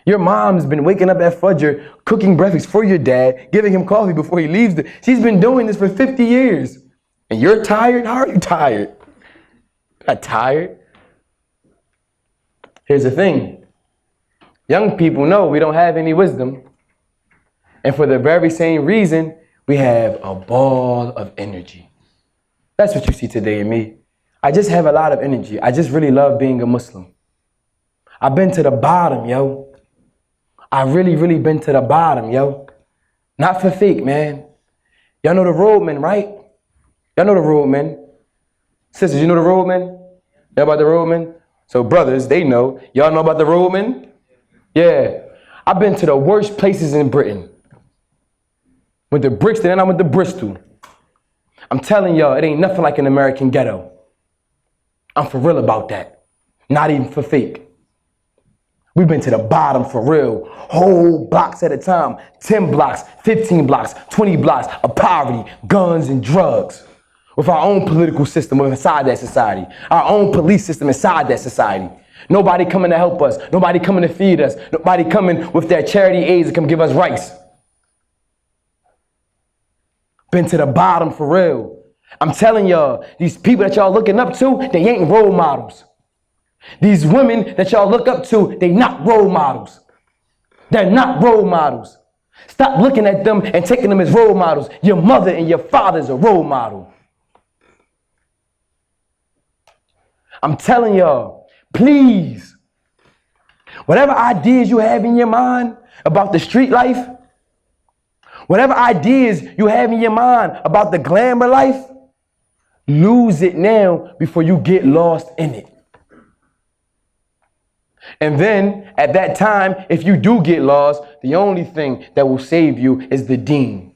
Your mom's been waking up at Fajr, cooking breakfast for your dad, giving him coffee before he leaves. She's been doing this for 50 years. And you're tired? How are you tired? Not tired. Here's the thing. Young people know we don't have any wisdom. And for the very same reason, we have a ball of energy. That's what you see today in me. I just have a lot of energy. I just really love being a Muslim. I've been to the bottom, yo. I really been to the bottom, yo. Not for fake, man. Y'all know the roadmen, right? Y'all know the roadmen. Sisters, you know the roadmen? Y'all about the roadmen? So brothers, they know. Y'all know about the roadmen? Yeah. I've been to the worst places in Britain. Went to Brixton and I went to Bristol. I'm telling y'all, it ain't nothing like an American ghetto. I'm for real about that. Not even for fake. We've been to the bottom for real. Whole blocks at a time. 10 blocks, 15 blocks, 20 blocks of poverty, guns and drugs. with our own political system inside that society, our own police system inside that society. Nobody coming to help us, nobody coming to feed us, nobody coming with their charity aids to come give us rice. Been to the bottom for real. I'm telling y'all, these people that y'all looking up to, they ain't role models. These women that y'all look up to, they not role models. They're not role models. Stop looking at them and taking them as role models. Your mother and your father's a role model. I'm telling y'all, please, whatever ideas you have in your mind about the street life, whatever ideas you have in your mind about the glamour life, lose it now before you get lost in it. And then at that time, if you do get lost, the only thing that will save you is the Deen.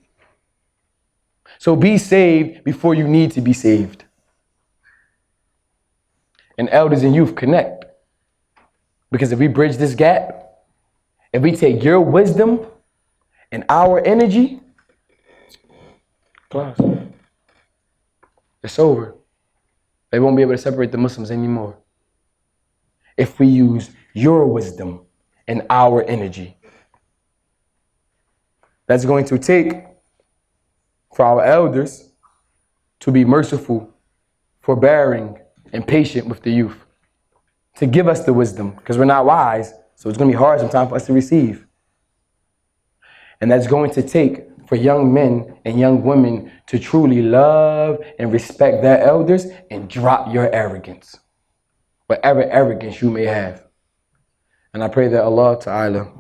So be saved before you need to be saved. And elders and youth, connect. Because if we bridge this gap, if we take your wisdom and our energy, class, it's over. They won't be able to separate the Muslims anymore. If we use your wisdom and our energy. That's going to take for our elders to be merciful, forbearing, and patient with the youth. To give us the wisdom, because we're not wise, so it's going to be hard sometimes for us to receive. And that's going to take for young men and young women to truly love and respect their elders and drop your arrogance. Whatever arrogance you may have. And I pray that Allah Ta'ala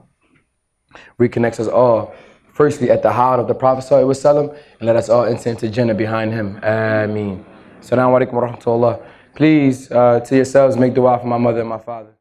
reconnects us all, firstly at the heart of the Prophet ﷺ, and let us all enter into Jannah behind him. Ameen. Assalamu alaikum wa rahmatullah. Please, to yourselves, make dua for my mother and my father.